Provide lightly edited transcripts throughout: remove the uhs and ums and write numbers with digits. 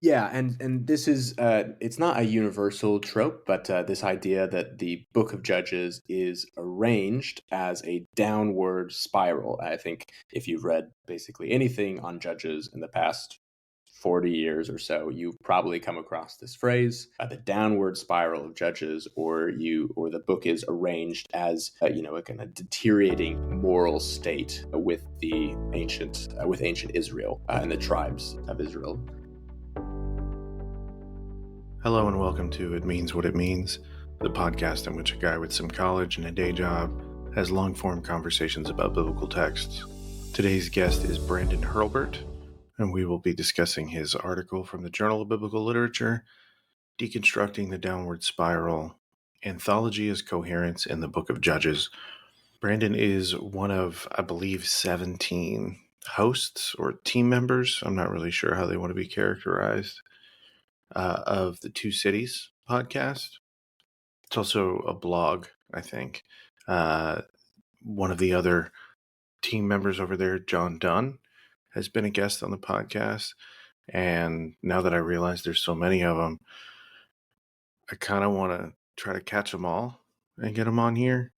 Yeah, and this is it's not a universal trope, but this idea that the Book of Judges is arranged as a downward spiral. I think if you've read basically anything on Judges in the past 40 years or so, you've probably come across this phrase, the downward spiral of Judges, or the book is arranged as a kind of deteriorating moral state with ancient Israel and the tribes of Israel. Hello and welcome to It Means What It Means, the podcast in which a guy with some college and a day job has long-form conversations about biblical texts. Today's guest is Brandon Hurlbert, and we will be discussing his article from the Journal of Biblical Literature, Deconstructing the Downward Spiral, Anthology as Coherence in the Book of Judges. Brandon is one of, I believe, 17 hosts or team members. I'm not really sure how they want to be characterized. Of the Two Cities podcast. It's also a blog, I think. One of the other team members over there, John Dunn, has been a guest on the podcast. And now that I realize there's so many of them, I kind of want to try to catch them all and get them on here,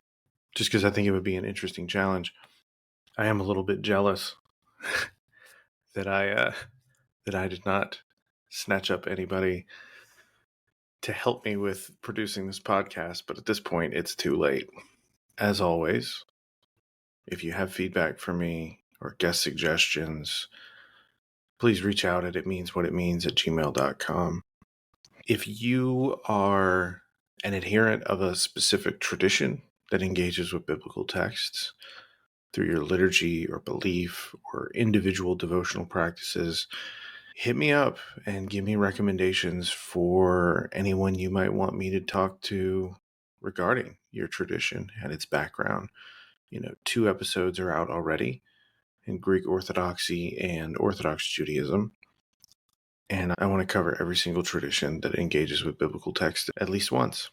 just because I think it would be an interesting challenge. I am a little bit jealous that I did not snatch up anybody to help me with producing this podcast, but at this point, it's too late. As always, if you have feedback for me or guest suggestions, please reach out at itmeanswhatitmeans@gmail.com. If you are an adherent of a specific tradition that engages with biblical texts through your liturgy or belief or individual devotional practices, hit me up and give me recommendations for anyone you might want me to talk to regarding your tradition and its background. 2 episodes are out already in Greek Orthodoxy and Orthodox Judaism. And I want to cover every single tradition that engages with biblical text at least once.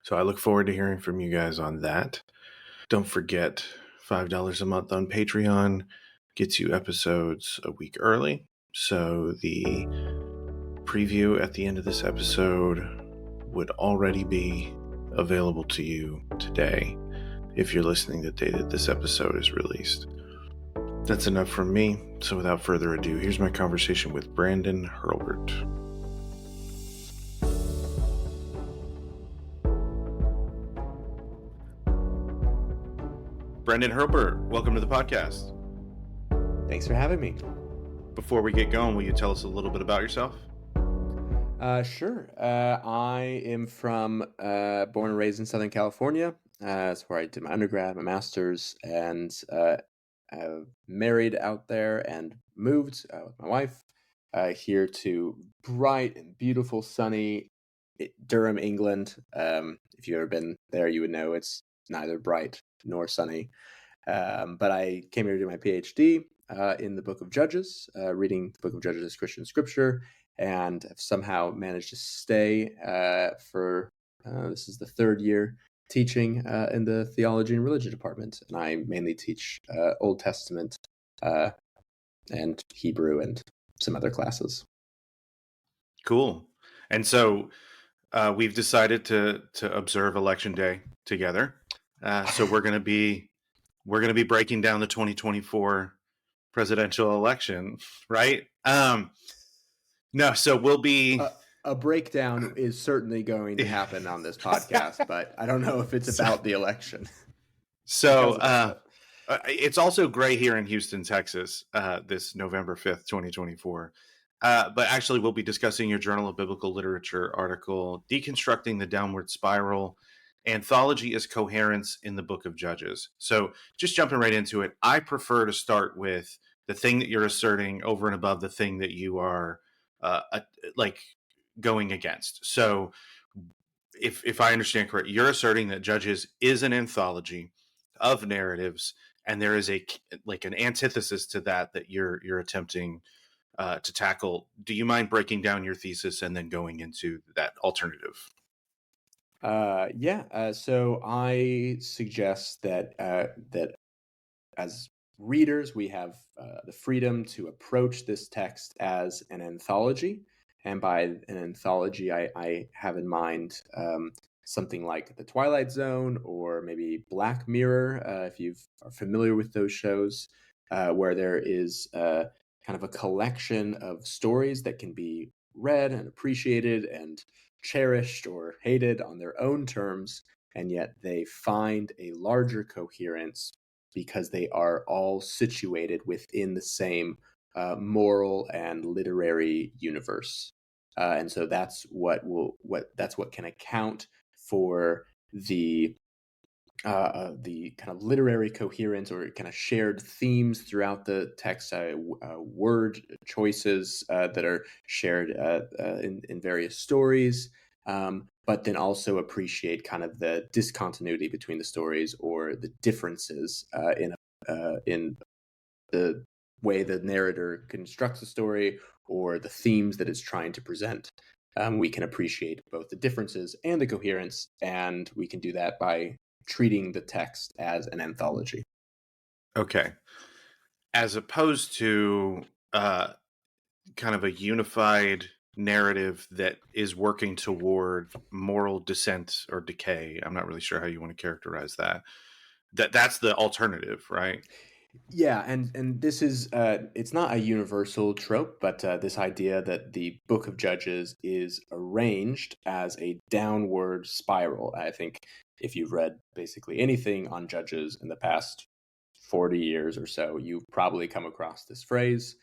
So I look forward to hearing from you guys on that. Don't forget, $5 a month on Patreon gets you episodes a week early. So the preview at the end of this episode would already be available to you today if you're listening the day that this episode is released. That's enough from me. So without further ado, here's my conversation with Brandon Hurlbert. Brandon Hurlbert, welcome to the podcast. Thanks for having me. Before we get going, will you tell us a little bit about yourself? Sure. I am born and raised in Southern California. That's where I did my undergrad, my master's, and married out there and moved with my wife here to bright and beautiful, sunny Durham, England. If you've ever been there, you would know it's neither bright nor sunny. But I came here to do my PhD in the Book of Judges, reading the Book of Judges as Christian scripture, and have somehow managed to stay for this is the third year teaching in the theology and religion department. And I mainly teach Old Testament and Hebrew and some other classes. Cool. And so we've decided to observe Election Day together. So we're going to be breaking down the 2024 presidential election, right? No, so we'll be a breakdown is certainly going to happen on this podcast, but I don't know if it's about the election. So it's also gray here in Houston, Texas, this November 5th, 2024. But actually, we'll be discussing your Journal of Biblical Literature article, Deconstructing the Downward Spiral, Anthology as Coherence in the Book of Judges. So just jumping right into it, I prefer to start with the thing that you're asserting over and above the thing that you are going against. So if I understand correct, you're asserting that Judges is an anthology of narratives, and there is an antithesis to that you're attempting to tackle. Do you mind breaking down your thesis and then going into that alternative? So I suggest that as readers, we have the freedom to approach this text as an anthology, And by an anthology, I have in mind something like The Twilight Zone or maybe Black Mirror, if you are familiar with those shows, where there is kind of a collection of stories that can be read and appreciated and cherished or hated on their own terms, and yet they find a larger coherence because they are all situated within the same moral and literary universe. And so that's what can account for the kind of literary coherence or kind of shared themes throughout the text, word choices that are shared in various stories, but then also appreciate kind of the discontinuity between the stories or the differences in the way the narrator constructs a story or the themes that it's trying to present. We can appreciate both the differences and the coherence, and we can do that by treating the text as an anthology. Okay. As opposed to kind of a unified narrative that is working toward moral descent or decay. I'm not really sure how you want to characterize that. That's the alternative, right? Yeah, and this is it's not a universal trope, but this idea that the Book of Judges is arranged as a downward spiral. I think if you've read basically anything on Judges in the past 40 years or so, you've probably come across this phrase,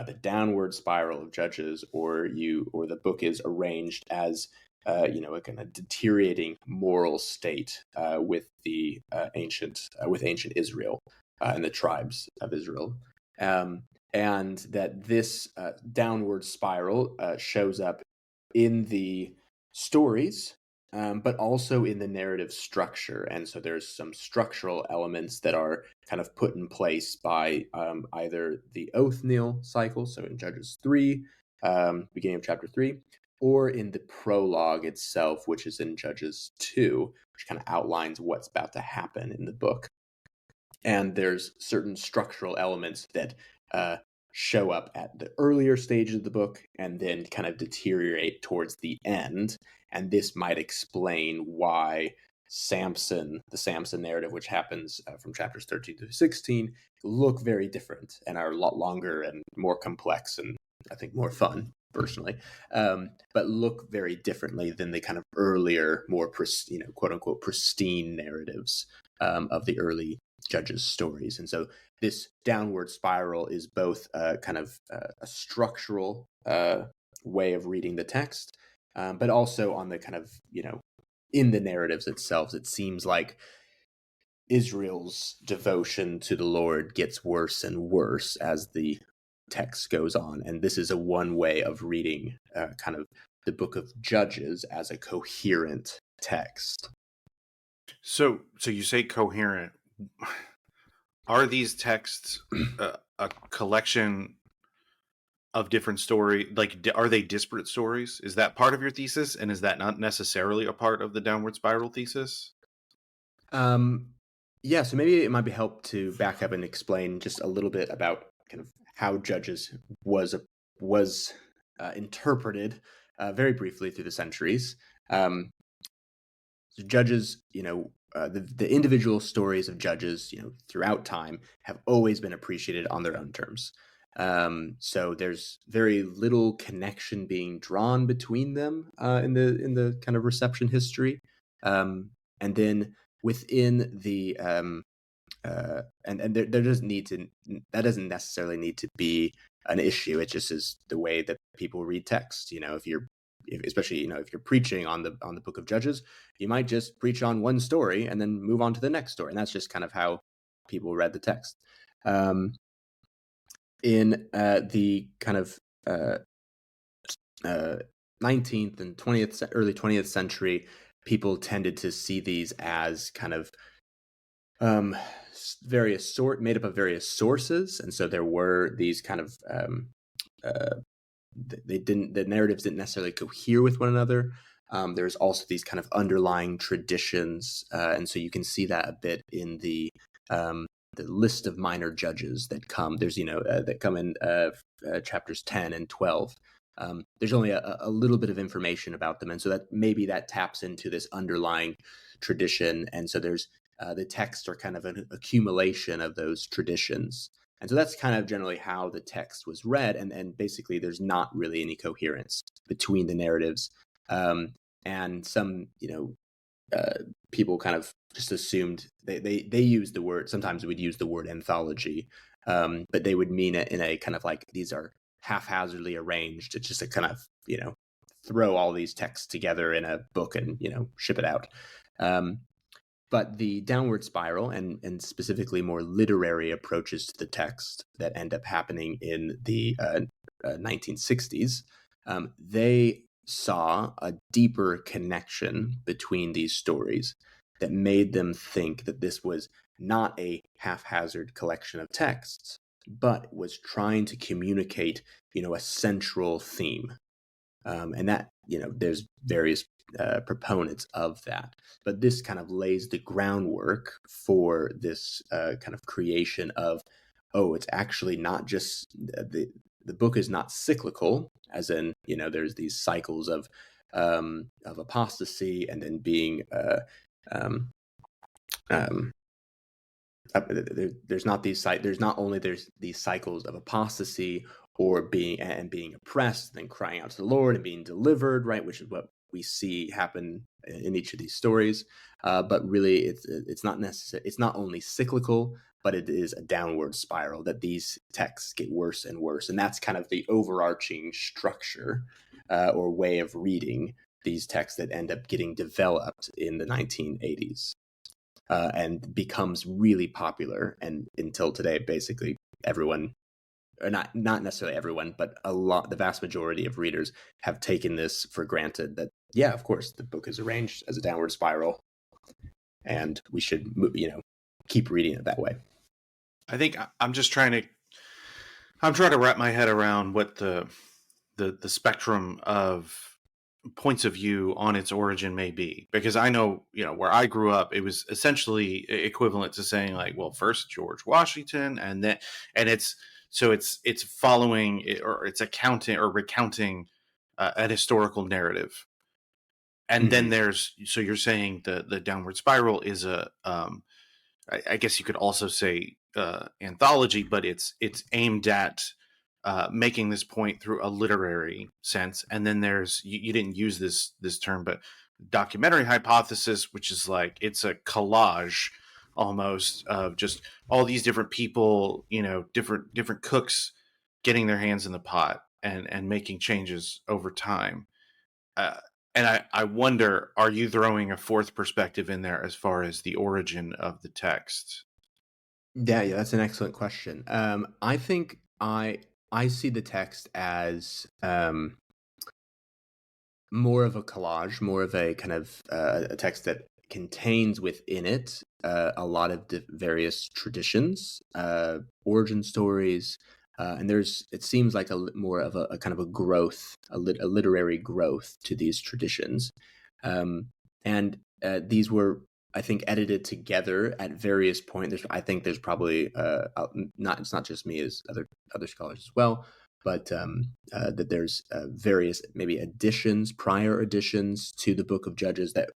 the downward spiral of Judges, or the book is arranged as a kind of deteriorating moral state with ancient Israel and the tribes of Israel. And that this downward spiral shows up in the stories, but also in the narrative structure. And so there's some structural elements that are kind of put in place by either the Othniel cycle, so in Judges 3, beginning of chapter 3, or in the prologue itself, which is in Judges 2, which kind of outlines what's about to happen in the book. And there's certain structural elements that show up at the earlier stage of the book and then kind of deteriorate towards the end. And this might explain why the Samson narrative, which happens from chapters 13 to 16, look very different and are a lot longer and more complex and I think more fun personally, but look very differently than the kind of earlier, more quote unquote pristine narratives of the early Judges' stories. And so this downward spiral is both kind of a structural way of reading the text, but also on the kind of, in the narratives itself, it seems like Israel's devotion to the Lord gets worse and worse as the text goes on. And this is a one way of reading kind of the book of Judges as a coherent text. So you say coherent. Are these texts a collection of different stories? Like, are they disparate stories? Is that part of your thesis? And is that not necessarily a part of the downward spiral thesis? Yeah, so maybe it might be help to back up and explain just a little bit about kind of how Judges was interpreted very briefly through the centuries. So Judges, the individual stories of Judges, throughout time have always been appreciated on their own terms. So there's very little connection being drawn between them in the kind of reception history, and then within the and there doesn't need to that doesn't necessarily need to be an issue. It just is the way that people read text. Especially if you're preaching on the book of Judges, you might just preach on one story and then move on to the next story, and that's just kind of how people read the text. In the kind of 19th and early 20th century, people tended to see these as kind of made up of various sources, and so there were these kind of the narratives didn't necessarily cohere with one another. There's also these kind of underlying traditions, and so you can see that a bit in the list of minor judges that come. There's that come in chapters 10 and 12. there's only a little bit of information about them, and so that maybe that taps into this underlying tradition, and so there's the texts are kind of an accumulation of those traditions. And so that's kind of generally how the text was read. And basically, there's not really any coherence between the narratives. And some, people kind of just assumed they used the word, sometimes we'd use the word anthology, but they would mean it in a kind of like these are haphazardly arranged. It's just a kind of, throw all these texts together in a book and, ship it out. But the downward spiral and specifically more literary approaches to the text that end up happening in the 1960s, they saw a deeper connection between these stories that made them think that this was not a haphazard collection of texts, but was trying to communicate, a central theme. And that, there's various proponents of that. But this kind of lays the groundwork for this kind of creation of, it's actually not just the book is not cyclical, as in, there's these cycles of apostasy and then being there's not only there's these cycles of apostasy or being oppressed, then crying out to the Lord and being delivered, right, which is what we see happen in each of these stories. But really, it's not necessary. It's not only cyclical, but it is a downward spiral that these texts get worse and worse, and that's kind of the overarching structure or way of reading these texts that end up getting developed in the 1980s. And becomes really popular, and until today, basically everyone, or not necessarily everyone, but the vast majority of readers have taken this for granted. That of course, the book is arranged as a downward spiral, and we should keep reading it that way. I think I'm trying to wrap my head around what the spectrum of points of view on its origin may be, because I know, where I grew up, it was essentially equivalent to saying like, well, first George Washington, and it's following or it's accounting or recounting an historical narrative. And then so you're saying the downward spiral is I guess you could also say anthology, but it's aimed at making this point through a literary sense. And then there's you didn't use this term, but documentary hypothesis, which is like it's a collage almost of just all these different people, different cooks getting their hands in the pot and making changes over time. And I wonder, are you throwing a fourth perspective in there as far as the origin of the text? Yeah, that's an excellent question. I think I see the text as more of a collage, more of a kind of a text that contains within it a lot of various traditions, origin stories, and it seems like more of a kind of a growth, a literary growth to these traditions, and these were, I think, edited together at various points. I think there's probably it's not just me, as other scholars as well, but that there's various maybe prior additions to the Book of Judges that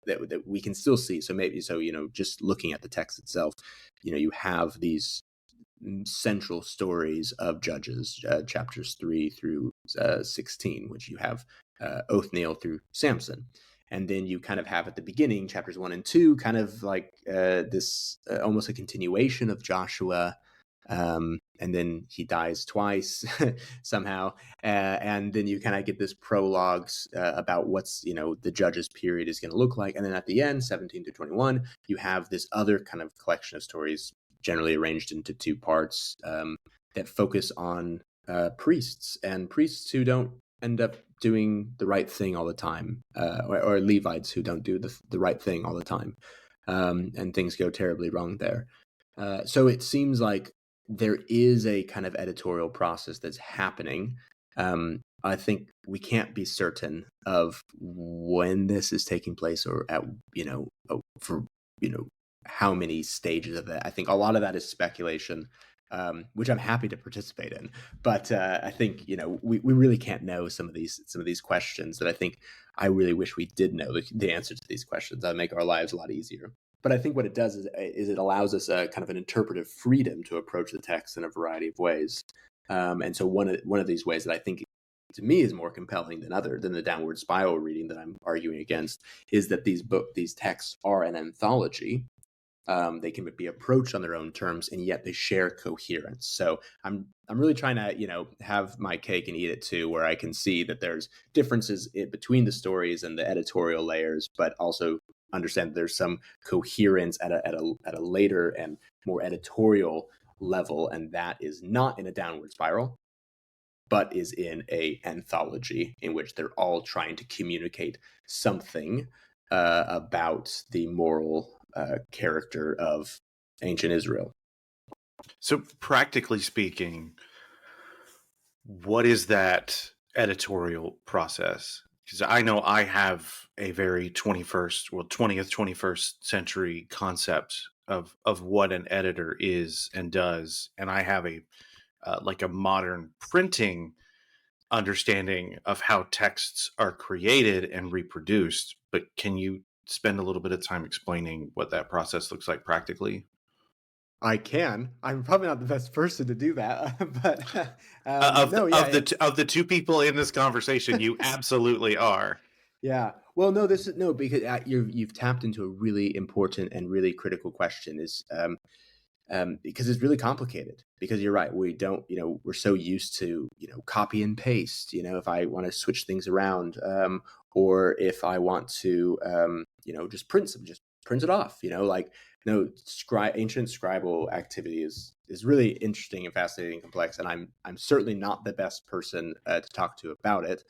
we can still see. So just looking at the text itself, you have these central stories of Judges, chapters 3 through 16, which you have Othniel through Samson. And then you kind of have at the beginning, chapters 1 and 2, kind of like this almost a continuation of Joshua. And then he dies twice somehow. And then you kind of get this prologues about what's, the Judges period is going to look like. And then at the end, 17 to 21, you have this other kind of collection of stories, generally arranged into two parts, that focus on priests who don't end up doing the right thing all the time, or Levites who don't do the right thing all the time, and things go terribly wrong there. So it seems like there is a kind of editorial process that's happening. I think we can't be certain of when this is taking place, or at for how many stages of that. I think a lot of that is speculation. which I'm happy to participate in. But I think we really can't know some of these questions that I think I really wish we did know the answer to these questions. That would make our lives a lot easier. But I think what it does is it allows us a kind of an interpretive freedom to approach the text in a variety of ways. And so one of these ways that I think to me is more compelling than the downward spiral reading that I'm arguing against is that these texts are an anthology. They can be approached on their own terms, and yet they share coherence. So I'm really trying to have my cake and eat it too, where I can see that there's differences between the stories and the editorial layers, but also understand that there's some coherence at a later and more editorial level, and that is not in a downward spiral, but is in a anthology in which they're all trying to communicate something about the moral character of ancient Israel. So, practically speaking, what is that editorial process? Because I know I have a very 20th, 21st century concept of what an editor is and does, and I have a like a modern printing understanding of how texts are created and reproduced. But can you spend a little bit of time explaining what that process looks like practically? I can. I'm probably not the best person to do that, but Of the two people in this conversation, you absolutely are. Yeah. Well, no, because you've tapped into a really important and really critical question. Because it's really complicated. Because you're right, we don't, we're so used to, copy and paste. If I want to switch things around, or if I want to, just print it off. Like no, ancient scribal activity is really interesting and fascinating and complex, and I'm certainly not the best person to talk to about it.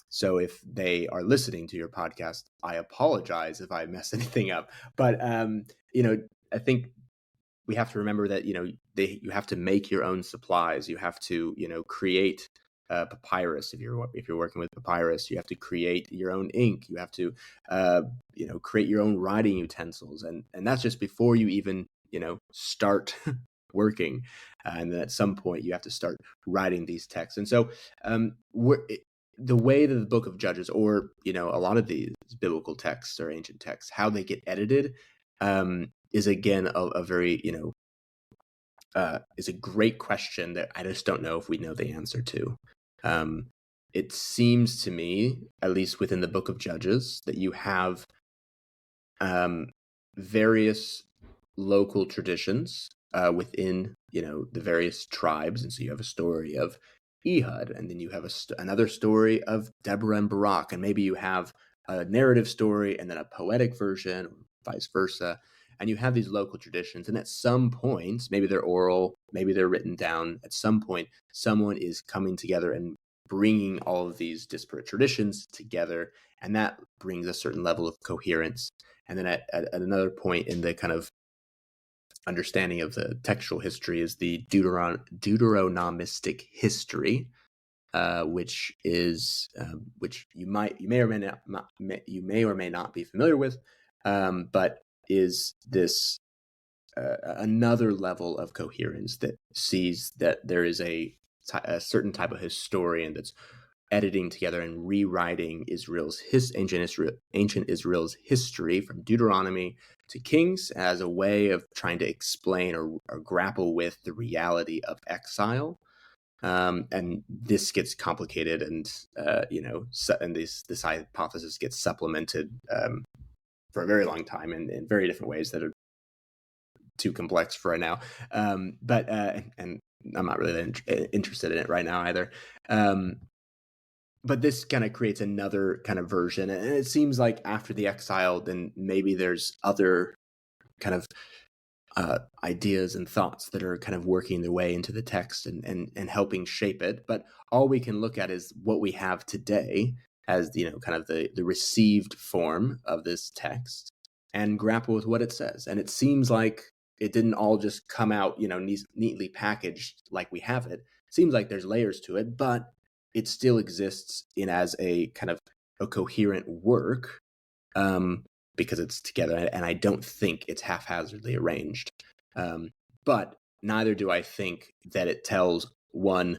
So if they are listening to your podcast, I apologize if I mess anything up. But I think we have to remember that you have to make your own supplies. You have to create papyrus. If you're working with papyrus, you have to create your own ink. You have to create your own writing utensils, and that's just before you even start working. And then at some point you have to start writing these texts. And so the way that the Book of Judges, or a lot of these biblical texts or ancient texts, how they get edited, is again a very is a great question that I just don't know if we know the answer to. It seems to me, at least within the Book of Judges, that you have various local traditions within the various tribes, and so you have a story of Ehud, and then you have another story of Deborah and Barak, and maybe you have a narrative story and then a poetic version, or vice versa. And you have these local traditions, and at some point, maybe they're oral, maybe they're written down, at some point, someone is coming together and bringing all of these disparate traditions together, and that brings a certain level of coherence. And then at another point in the kind of understanding of the textual history is the Deuteronomistic history, which you may or may not be familiar with, but is this another level of coherence that sees that there is a certain type of historian that's editing together and rewriting ancient Israel's history from Deuteronomy to Kings as a way of trying to explain or grapple with the reality of exile. And this gets complicated, and and this hypothesis gets supplemented for a very long time in very different ways that are too complex for right now. But and I'm not really interested in it right now either. But this kind of creates another kind of version, and it seems like after the exile, then maybe there's other kind of ideas and thoughts that are kind of working their way into the text and helping shape it. But all we can look at is what we have today as kind of the received form of this text, and grapple with what it says. And it seems like it didn't all just come out neatly packaged like we have it. It seems like there's layers to it, but it still exists as a kind of a coherent work, because it's together, and I don't think it's haphazardly arranged. But neither do I think that it tells one,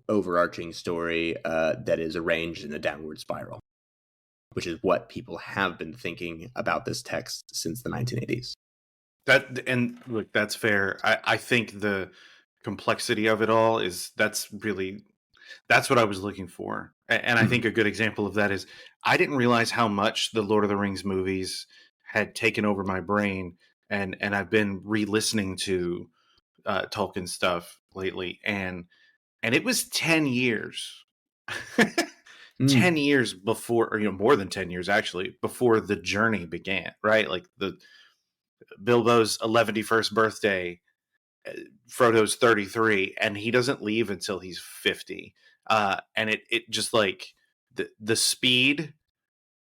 overarching story that is arranged in a downward spiral, which is what people have been thinking about this text since the 1980s. And look, that's fair. I think the complexity of it all that's what I was looking for. And I think a good example of that is I didn't realize how much the Lord of the Rings movies had taken over my brain, and I've been re-listening to Tolkien stuff lately, and it was 10 years. 10 years before, or more than 10 years actually, before the journey began, right? Like the Bilbo's 11th birthday, Frodo's 33, and he doesn't leave until he's 50. And it just like the speed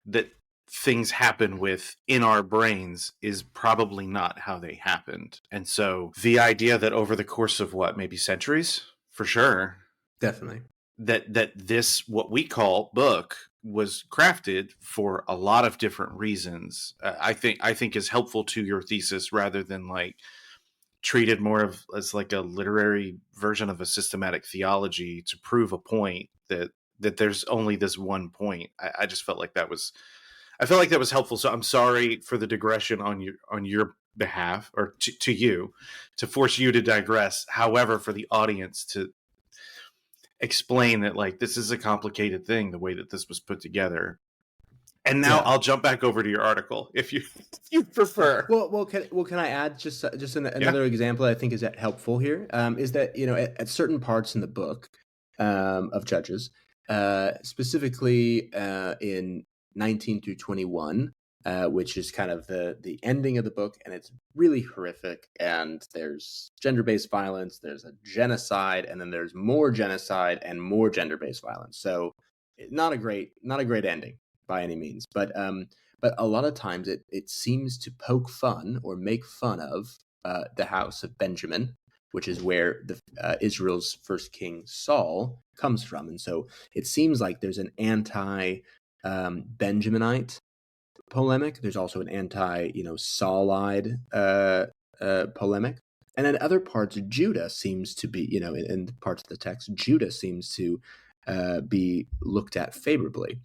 that things happen with in our brains is probably not how they happened. And so the idea that over the course of maybe centuries, for sure, Definitely, that this, what we call book, was crafted for a lot of different reasons, I think is helpful to your thesis, rather than like treated more of as like a literary version of a systematic theology to prove a point that there's only this one point. I just felt like that was helpful. So I'm sorry for the digression on your behalf, or to you, to force you to digress. However, for the audience to explain that, like, this is a complicated thing, the way that this was put together. And now I'll jump back over to your article if you prefer. Well, can I add just another example I think is helpful here? Is that at certain parts in the book of Judges, specifically in 19 through 21, which is kind of the ending of the book, and it's really horrific. And there's gender-based violence, there's a genocide, and then there's more genocide and more gender-based violence. So, not a great ending by any means, but a lot of times it seems to poke fun or make fun of the house of Benjamin, which is where Israel's first king Saul comes from. And so it seems like there's an anti-Benjaminite polemic. There's also an anti-Saulide polemic. And in other parts, Judah seems to be, in parts of the text, Judah seems to be looked at favorably.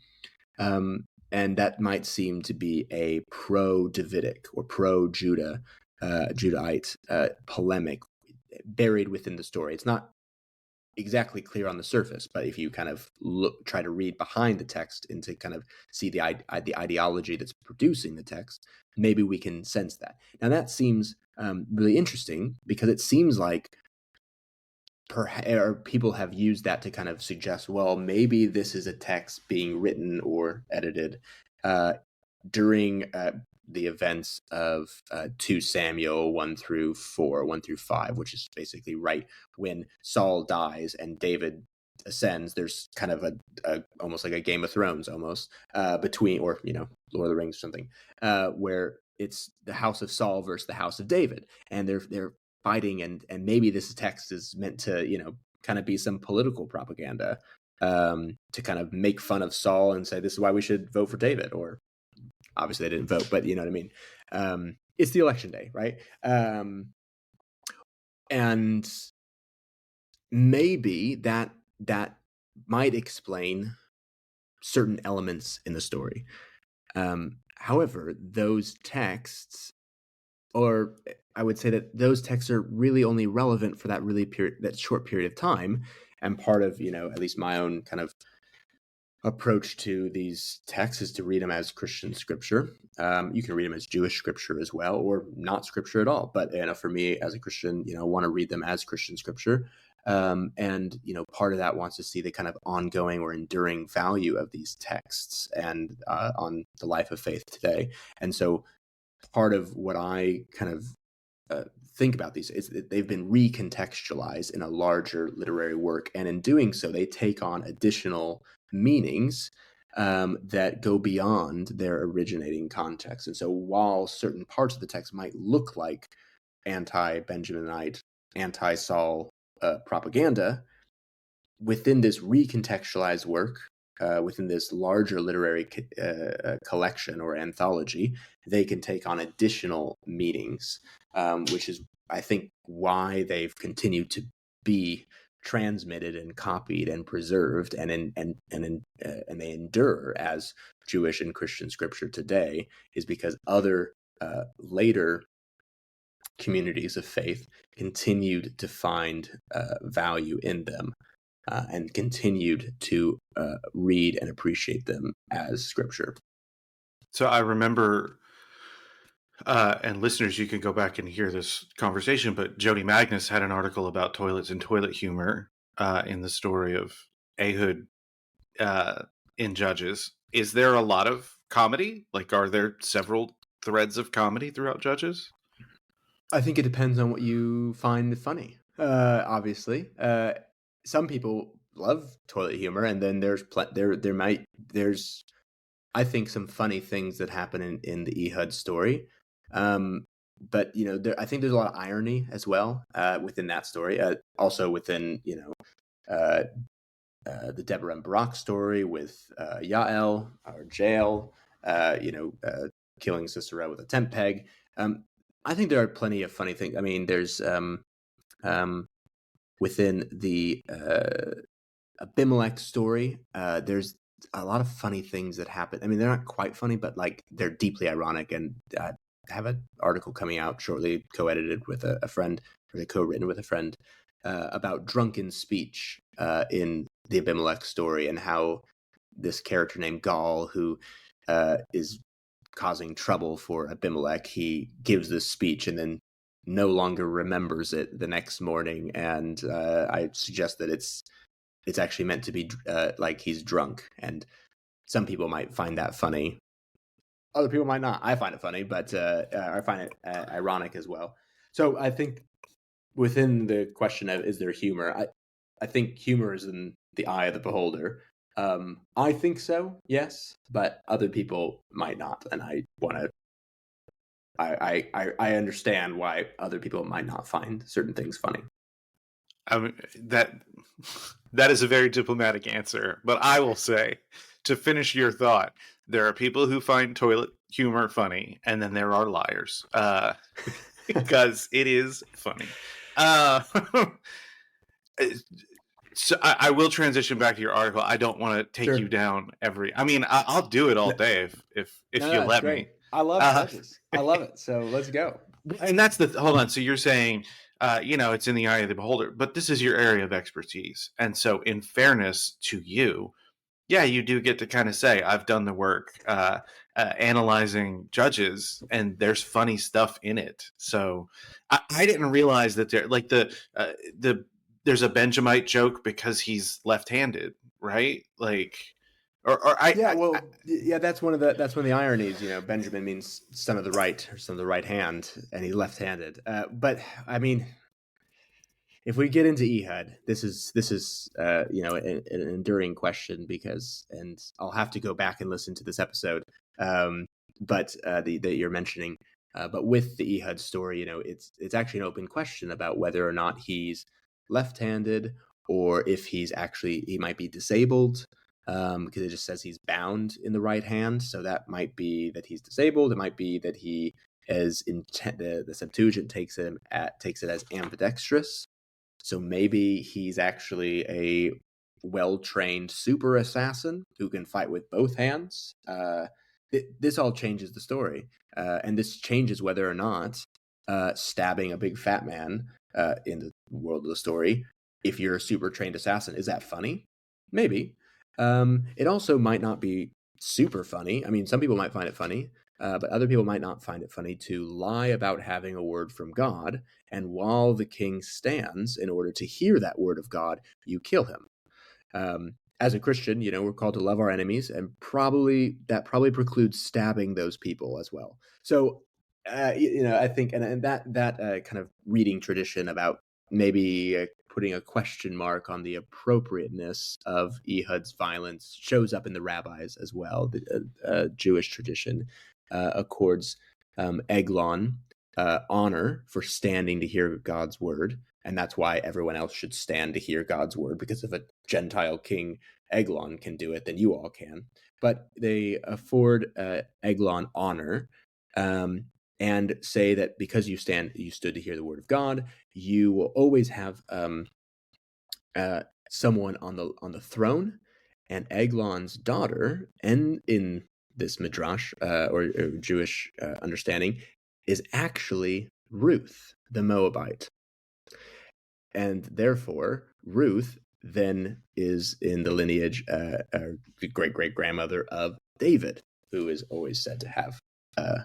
And that might seem to be a pro-Davidic or pro-Judah, Judahite polemic buried within the story. It's not exactly clear on the surface, but if you kind of try to read behind the text and to kind of see the ideology that's producing the text, maybe we can sense that. Now that seems really interesting, because it seems like people have used that to kind of suggest, well, maybe this is a text being written or edited during the events of 2 Samuel 1 through 5, which is basically right when Saul dies and David ascends. There's kind of a almost like a Game of Thrones almost between, or Lord of the Rings or something, where it's the house of Saul versus the house of David, and they're fighting, and maybe this text is meant to kind of be some political propaganda to kind of make fun of Saul and say this is why we should vote for David. Or obviously they didn't vote, but you know what I mean. It's the election day, right? And maybe that might explain certain elements in the story. However, those texts, or I would say that those texts are really only relevant for that short period of time. And part of, at least my own kind of approach to these texts is to read them as Christian scripture. You can read them as Jewish scripture as well, or not scripture at all. But for me as a Christian, I want to read them as Christian scripture. And part of that wants to see the kind of ongoing or enduring value of these texts and on the life of faith today. And so part of what I kind of think about these is that they've been recontextualized in a larger literary work, and in doing so, they take on additional meanings that go beyond their originating context. And so, while certain parts of the text might look like anti-Benjaminite, anti-Saul propaganda, within this recontextualized work, within this larger literary collection or anthology, they can take on additional meanings, which is I think why they've continued to be transmitted and copied and preserved and they endure as Jewish and Christian scripture today is because other later communities of faith continued to find value in them and continued to read and appreciate them as scripture. So I remember, and listeners, you can go back and hear this conversation, but Jody Magnus had an article about toilets and toilet humor in the story of Ehud in Judges. Is there a lot of comedy? Like, are there several threads of comedy throughout Judges? I think it depends on what you find funny. Obviously, some people love toilet humor, and then there's I think some funny things that happen in the Ehud story. But I think there's a lot of irony as well within that story. Also within the Deborah and Barak story with Yael or Jael, killing Sisera with a tent peg. I think there are plenty of funny things. I mean, there's within the Abimelech story, there's a lot of funny things that happen. I mean, they're not quite funny, but like they're deeply ironic. And I have an article coming out shortly, co-edited with a friend, or co-written with a friend, about drunken speech in the Abimelech story and how this character named Gaul, who is causing trouble for Abimelech, he gives this speech and then no longer remembers it the next morning. And I suggest that it's actually meant to be like he's drunk. And some people might find that funny. Other people might not. I find it funny, but I find it ironic as well. So I think within the question of is there humor, I think humor is in the eye of the beholder. I think so, yes, but other people might not, and I want to. I understand why other people might not find certain things funny. I mean, that is a very diplomatic answer, but I will say, to finish your thought, there are people who find toilet humor funny, and then there are liars, because it is funny. So I will transition back to your article. I don't want to take you down I mean, I'll do it all day if you let me. I love Judges. I love it. So let's go. And that's hold on. So you're saying, it's in the eye of the beholder, but this is your area of expertise. And so in fairness to you, yeah, you do get to kind of say, I've done the work analyzing Judges, and there's funny stuff in it. So I didn't realize that there, like there's a Benjamite joke because he's left-handed, right? Like, that's one of the ironies. Benjamin means son of the right or son of the right hand, and he's left-handed. But I mean, if we get into Ehud, this is an enduring question because, and I'll have to go back and listen to this episode. But that you're mentioning, but with the Ehud story, it's actually an open question about whether or not he's left-handed or if he might be disabled, because it just says he's bound in the right hand. So that might be that he's disabled. It might be that he is the Septuagint takes it as ambidextrous. So maybe he's actually a well-trained super assassin who can fight with both hands. This all changes the story, and this changes whether or not stabbing a big fat man in the world of the story, if you're a super trained assassin, is that funny? Maybe. It also might not be super funny. I mean, some people might find it funny, but other people might not find it funny to lie about having a word from God, and while the king stands in order to hear that word of God, you kill him. As a Christian, we're called to love our enemies, and that probably precludes stabbing those people as well. So, I think, and that kind of reading tradition about maybe putting a question mark on the appropriateness of Ehud's violence shows up in the rabbis as well. The Jewish tradition accords Eglon honor for standing to hear God's word, and that's why everyone else should stand to hear God's word, because if a Gentile king Eglon can do it, then you all can. But they afford Eglon honor, and say that because you stood to hear the word of God, you will always have someone on the throne. And Eglon's daughter, and in this midrash or Jewish understanding, is actually Ruth, the Moabite, and therefore Ruth then is in the lineage, great great grandmother of David, who is always said to have a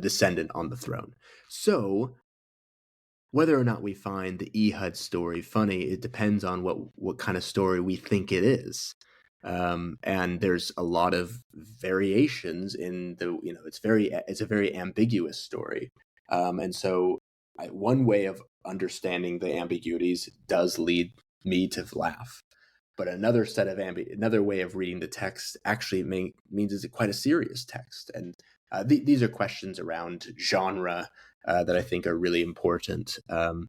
descendant on the throne. So whether or not we find the Ehud story funny, it depends on what kind of story we think it is. And there's a lot of variations in the, it's a very ambiguous story. And so one way of understanding the ambiguities does lead me to laugh. But another way of reading the text actually means it's quite a serious text. And these are questions around genre that I think are really important. And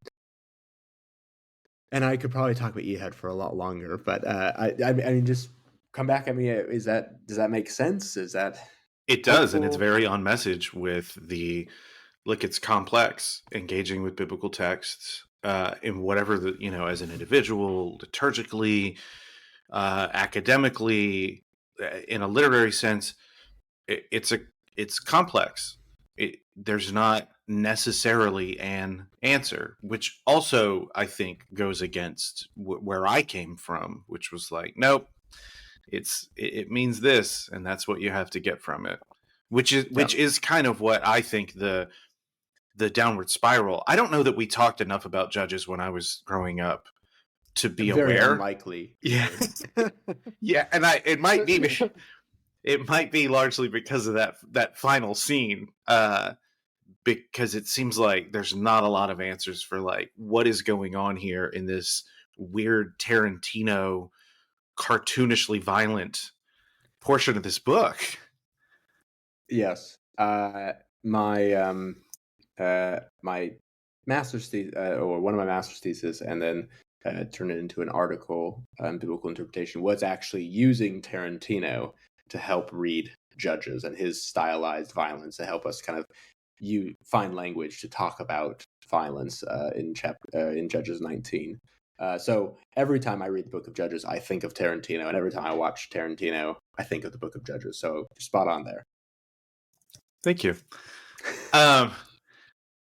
I could probably talk about Ehud for a lot longer, but I mean, just come back at me. Does that make sense? Is that It does, and it's very on message with the look. It's complex, engaging with biblical texts in whatever as an individual, liturgically, academically, in a literary sense. It's complex. There's not necessarily an answer, which also I think goes against where I came from, which was like, nope, it means this, and that's what you have to get from it, which is kind of what I think the downward spiral. I don't know that we talked enough about Judges when I was growing up to be very aware. unlikely. Yeah. Yeah, and it might be largely because of that final scene, because it seems like there's not a lot of answers for like what is going on here in this weird Tarantino cartoonishly violent portion of this book. Yes. My my master's thesis, or one of my master's thesis, and then turned it into an article on biblical interpretation, was actually using Tarantino to help read Judges and his stylized violence to help us kind of find language to talk about violence in Judges 19. So every time I read the book of Judges, I think of Tarantino, and every time I watch Tarantino, I think of the book of Judges. So spot on there. Thank you.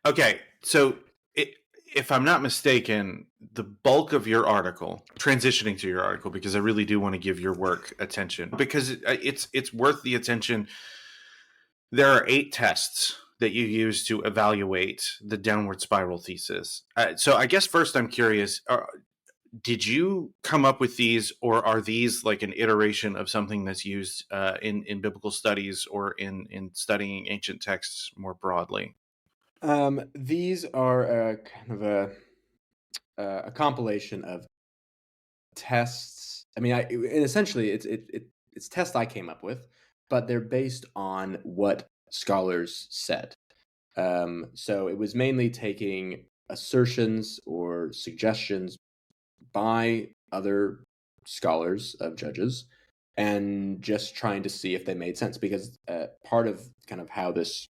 Okay, so if I'm not mistaken, the bulk of your article, transitioning to your article, because I really do want to give your work attention, because it's worth the attention. There are 8 tests that you use to evaluate the downward spiral thesis. So I guess first I'm curious, did you come up with these, or are these like an iteration of something that's used in biblical studies or in studying ancient texts more broadly? These are kind of a compilation of tests. I mean, and essentially it's tests I came up with, but they're based on what scholars said. So it was mainly taking assertions or suggestions by other scholars of Judges and just trying to see if they made sense, because part of kind of how this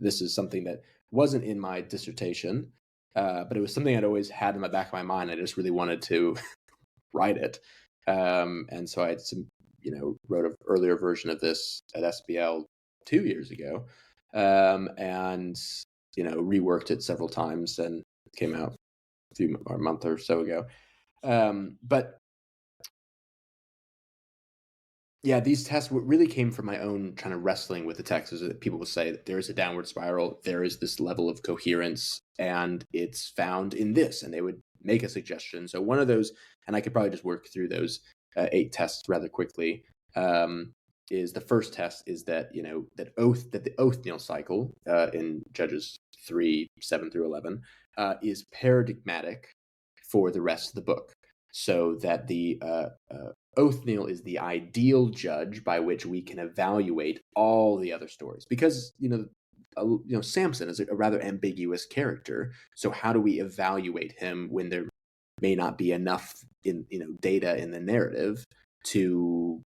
is something that wasn't in my dissertation, but it was something I'd always had in the back of my mind. I just really wanted to write it. And so I had wrote an earlier version of this at SBL 2 years ago, and reworked it several times, and it came out a month or so ago. But yeah, these tests really came from my own kind of wrestling with the text. Is that people will say that there is a downward spiral, there is this level of coherence, and it's found in this, and they would make a suggestion. So one of those, and I could probably just work through those 8 tests rather quickly. Is the first test is that that the Othniel cycle in Judges 3:7-11 is paradigmatic for the rest of the book, so that the Othniel is the ideal judge by which we can evaluate all the other stories, because Samson is a rather ambiguous character. So how do we evaluate him when there may not be enough in data in the narrative to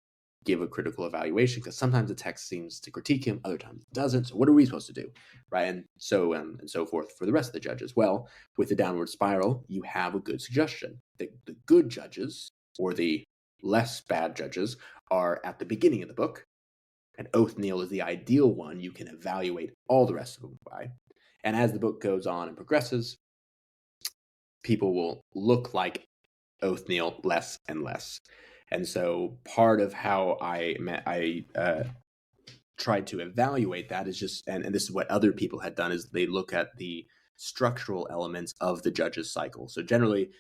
give a critical evaluation, because sometimes the text seems to critique him, other times it doesn't. So what are we supposed to do, right? And so forth for the rest of the judges. Well, with the downward spiral, you have a good suggestion. The good judges, or the less bad judges, are at the beginning of the book, and Othniel is the ideal one you can evaluate all the rest of them by. And as the book goes on and progresses, people will look like Othniel less and less. And so part of how I tried to evaluate that is just, and this is what other people had done, is they look at the structural elements of the judge's cycle. So generally,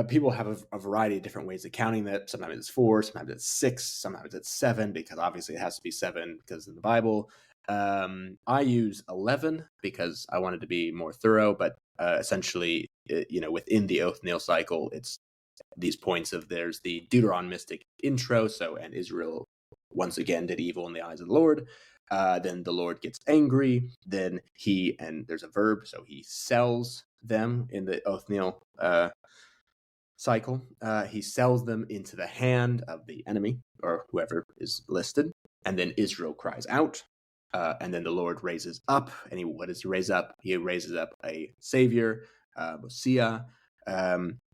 people have a variety of different ways of counting that. Sometimes it's 4, sometimes it's 6, sometimes it's 7, because obviously it has to be 7 because in the Bible. I use 11 because I wanted to be more thorough, but essentially, within the Othniel cycle, it's these points of, there's the Deuteronomistic intro. So, and Israel once again did evil in the eyes of the Lord. Then the Lord gets angry. Then and there's a verb, so he sells them in the Othniel cycle. He sells them into the hand of the enemy, or whoever is listed. And then Israel cries out. And then the Lord raises up. And what does he raise up? He raises up a savior, Messiah.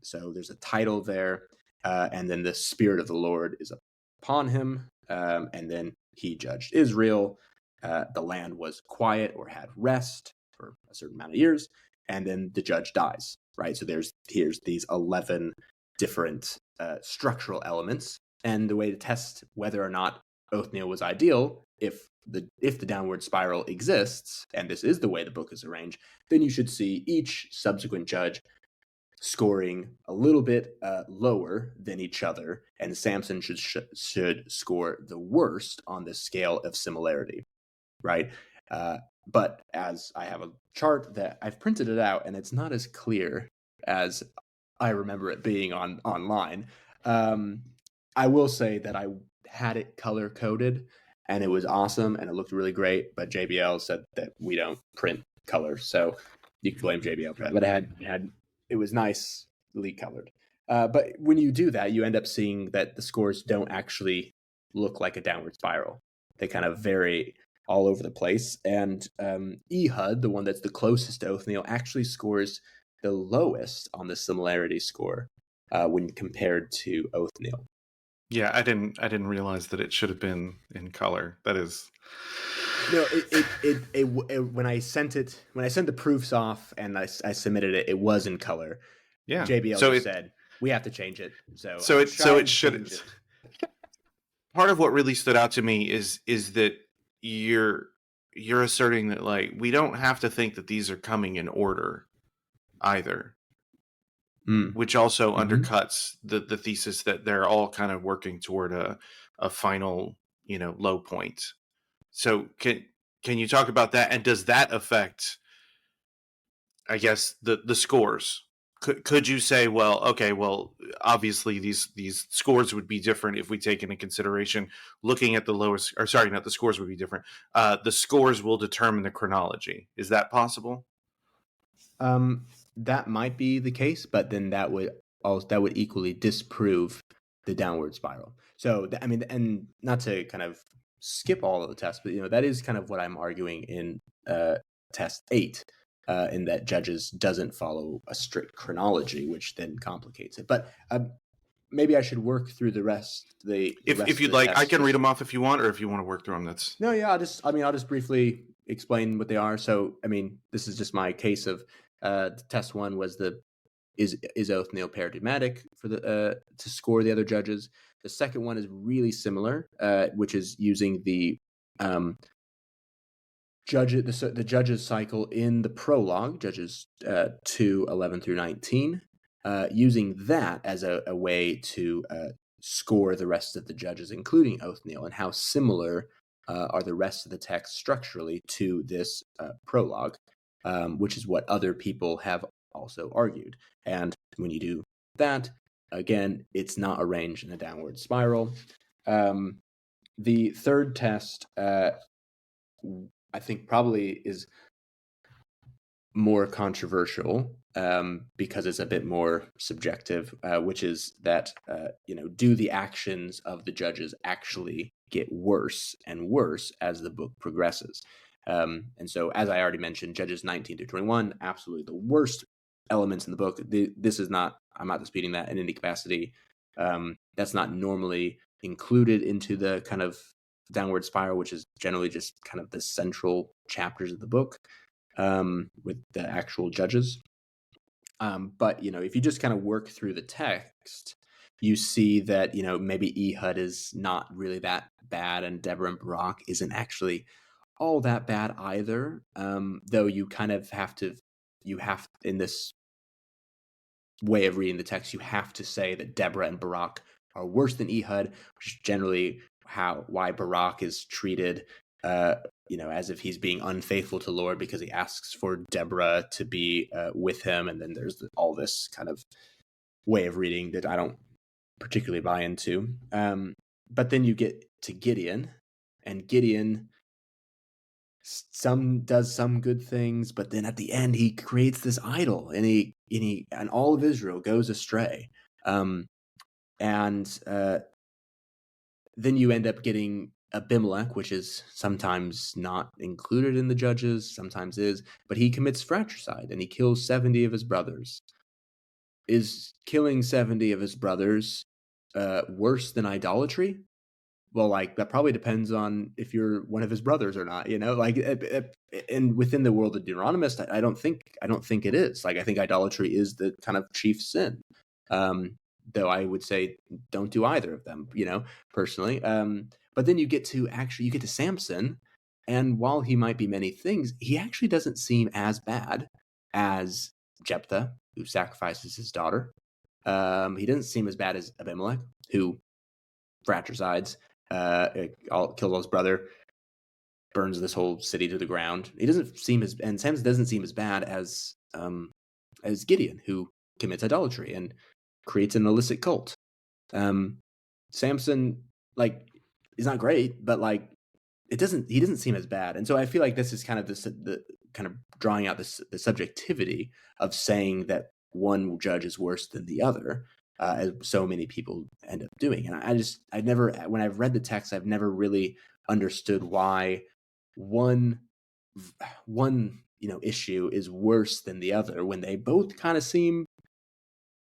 So there's a title there. And then the Spirit of the Lord is upon him. And then he judged Israel. The land was quiet or had rest for a certain amount of years. And then the judge dies, right? So here's these 11 different structural elements. And the way to test whether or not Othniel was ideal, if the downward spiral exists, and this is the way the book is arranged, then you should see each subsequent judge scoring a little bit lower than each other, and Samson should score the worst on the scale of similarity, right? But as I have a chart that I've printed it out, and it's not as clear as I remember it being online. I will say that I had it color coded, and it was awesome, and it looked really great. But JBL said that we don't print color, so you can blame JBL for that. But it was nicely colored. But when you do that, you end up seeing that the scores don't actually look like a downward spiral. They kind of vary all over the place. And Ehud, the one that's the closest to Othniel, actually scores the lowest on the similarity score when compared to Othniel. Yeah, I didn't realize that it should have been in color. That is, no. When I sent the proofs off and I submitted it, it was in color. Yeah. JBL said we have to change it. So it should. Part of what really stood out to me is that you're asserting that, like, we don't have to think that these are coming in order either. Which also undercuts the thesis that they're all kind of working toward a final, low point. So can you talk about that? And does that affect, I guess, the scores? Could you say, well, okay, well, obviously these scores would be different if we take into consideration looking at the lowest, or sorry, not the scores would be different. The scores will determine the chronology. Is that possible? That might be the case, but then that would equally disprove the downward spiral. So, and not to kind of skip all of the tests, but that is kind of what I'm arguing in test 8, in that judges doesn't follow a strict chronology, which then complicates it. But maybe I should work through the rest. If you'd like, I can read them off if you want, or if you want to work through them. That's no, yeah. I'll just briefly explain what they are. So, this is just my case of test 1 was is Othniel paradigmatic for to score the other judges. The second one is really similar, which is using the judges cycle in the prologue, Judges 2:11 through 19, using that as a way to score the rest of the judges, including Othniel, and how similar are the rest of the text structurally to this prologue, which is what other people have also argued. And when you do that, again, it's not arranged in a downward spiral. The third test, I think, probably is more controversial, because it's a bit more subjective, which is that, do the actions of the judges actually get worse and worse as the book progresses? And so, as I already mentioned, Judges 19 to 21, absolutely the worst elements in the book. I'm not disputing that in any capacity. That's not normally included into the kind of downward spiral, which is generally just kind of the central chapters of the book, with the actual judges. But if you just kind of work through the text, you see that maybe Ehud is not really that bad, and Deborah and Barak isn't actually all that bad either. Though you kind of have in this way of reading the text, you have to say that Deborah and Barak are worse than Ehud, which is generally why Barak is treated as if he's being unfaithful to Lord because he asks for Deborah to be with him. And then there's all this kind of way of reading that I don't particularly buy into. But then you get to Gideon, and Gideon does some good things, but then at the end he creates this idol, and all of Israel goes astray. And then you end up getting Abimelech, which is sometimes not included in the judges, sometimes is, but he commits fratricide and he kills 70 of his brothers. Is killing 70 of his brothers worse than idolatry? Well, that probably depends on if you're one of his brothers or not, and within the world of Deuteronomist, I don't think it is. I think idolatry is the kind of chief sin. Though I would say don't do either of them, personally. But then you get to Samson, and while he might be many things, he actually doesn't seem as bad as Jephthah, who sacrifices his daughter. He doesn't seem as bad as Abimelech, who fratricides, kills his brother, burns this whole city to the ground. And Samson doesn't seem as bad as Gideon, who commits idolatry and creates an illicit cult. Samson, is not great, but he doesn't seem as bad. And so I feel like this is kind of the kind of drawing out the subjectivity of saying that one judge is worse than the other, as so many people end up doing. And when I've read the text, I've never really understood why one issue is worse than the other when they both kind of seem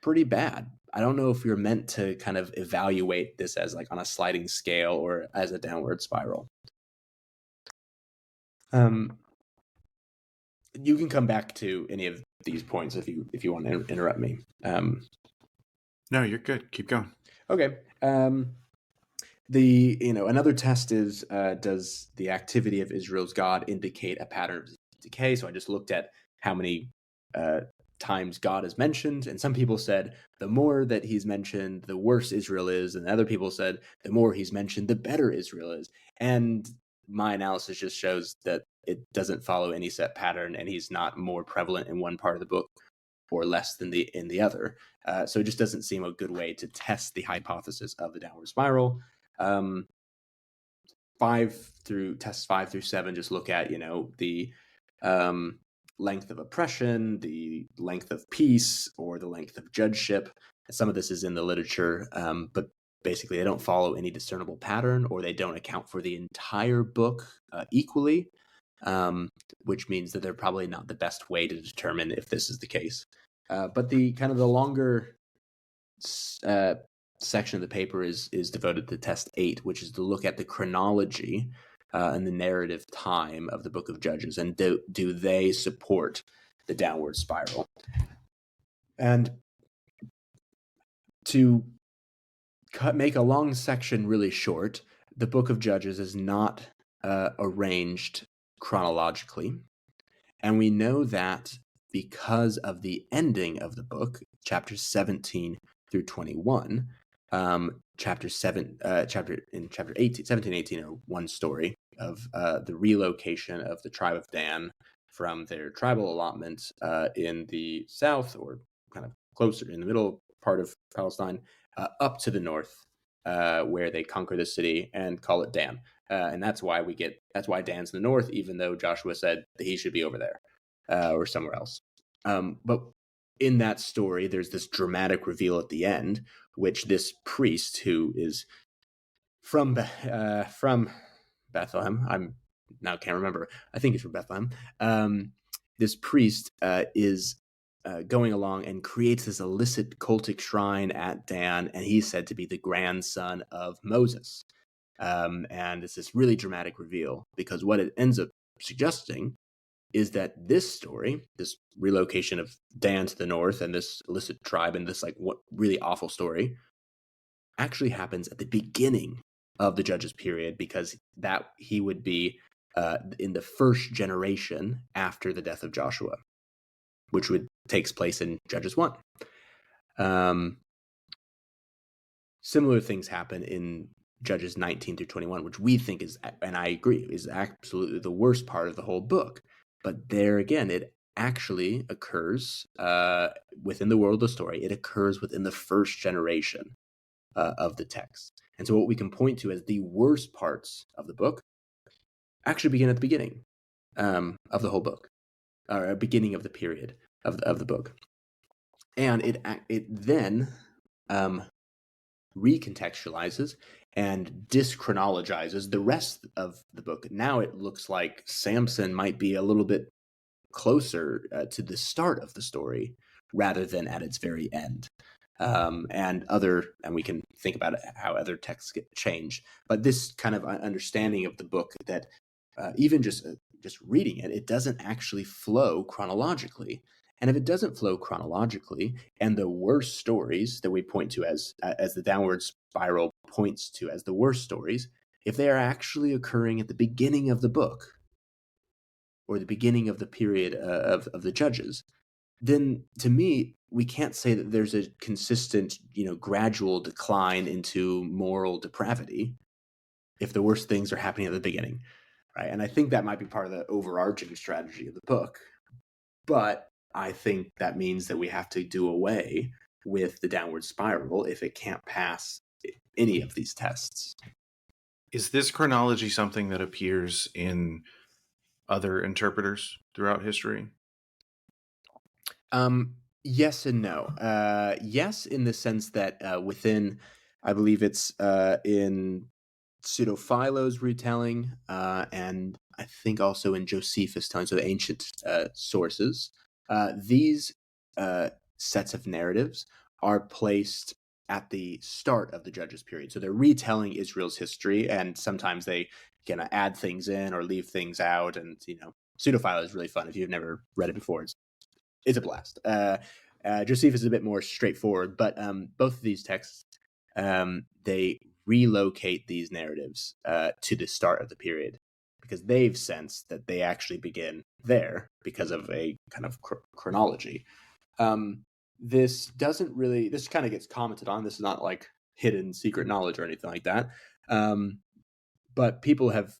pretty bad. I don't know if you're meant to kind of evaluate this as on a sliding scale or as a downward spiral. You can come back to any of these points if you want to interrupt me. No, you're good. Keep going. Okay. Another test is, does the activity of Israel's God indicate a pattern of decay? So I just looked at how many times God is mentioned, and some people said the more that he's mentioned, the worse Israel is, and other people said the more he's mentioned, the better Israel is. And my analysis just shows that it doesn't follow any set pattern, and he's not more prevalent in one part of the book or less than in the other. So it just doesn't seem a good way to test the hypothesis of the downward spiral. Tests 5 through 7 just look at the length of oppression, the length of peace, or the length of judgeship. Some of this is in the literature, but basically they don't follow any discernible pattern, or they don't account for the entire book equally, which means that they're probably not the best way to determine if this is the case. But the kind of the longer section of the paper is devoted to test 8, which is to look at the chronology and the narrative time of the book of Judges, and do they support the downward spiral? And to make a long section really short, the book of Judges is not arranged chronologically, and we know that because of the ending of the book, chapters 17 through 21. Chapter 18 are one story of the relocation of the tribe of Dan from their tribal allotment in the south, or kind of closer in the middle part of Palestine, up to the north, where they conquer the city and call it Dan. And that's why Dan's in the north, even though Joshua said that he should be over there or somewhere else. But in that story, there's this dramatic reveal at the end, which this priest who is from Bethlehem, I'm now can't remember. I think he's from Bethlehem. This priest is going along and creates this illicit cultic shrine at Dan, and he's said to be the grandson of Moses. And it's this really dramatic reveal, because what it ends up suggesting is that this story, this relocation of Dan to the north and this illicit tribe and this like what really awful story, actually happens at the beginning of the Judges period, because that he would be in the first generation after the death of Joshua, which takes place in Judges 1. Similar things happen in Judges 19 through 21, which we think is, and I agree, is absolutely the worst part of the whole book. But there again, it actually occurs within the world of the story. It occurs within the first generation of the text. And so what we can point to as the worst parts of the book actually begin at the beginning of the whole book, or beginning of the period of the book. And it then recontextualizes and dischronologizes the rest of the book. Now it looks like Samson might be a little bit closer to the start of the story rather than at its very end. And we can think about how other texts get changed. But this kind of understanding of the book, that even just reading it, it doesn't actually flow chronologically. And if it doesn't flow chronologically, and the worst stories that we point to as the downward spiral points to as the worst stories, if they are actually occurring at the beginning of the book or the beginning of the period of the Judges, then to me, we can't say that there's a consistent, gradual decline into moral depravity if the worst things are happening at the beginning, right? And I think that might be part of the overarching strategy of the book. But I think that means that we have to do away with the downward spiral if it can't pass any of these tests. Is this chronology something that appears in other interpreters throughout history? Yes and no. Yes, in the sense that within, I believe it's in Pseudo-Philo's retelling, and I think also in Josephus' telling, so the ancient sources, these sets of narratives are placed at the start of the Judges period. So they're retelling Israel's history, and sometimes they can add things in or leave things out. And, Pseudo-Philo is really fun. If you've never read it before, it's a blast. Josephus is a bit more straightforward, but both of these texts, they relocate these narratives to the start of the period, because they've sensed that they actually begin there because of a kind of chronology. This kind of gets commented on. This is not like hidden secret knowledge or anything like that. But people have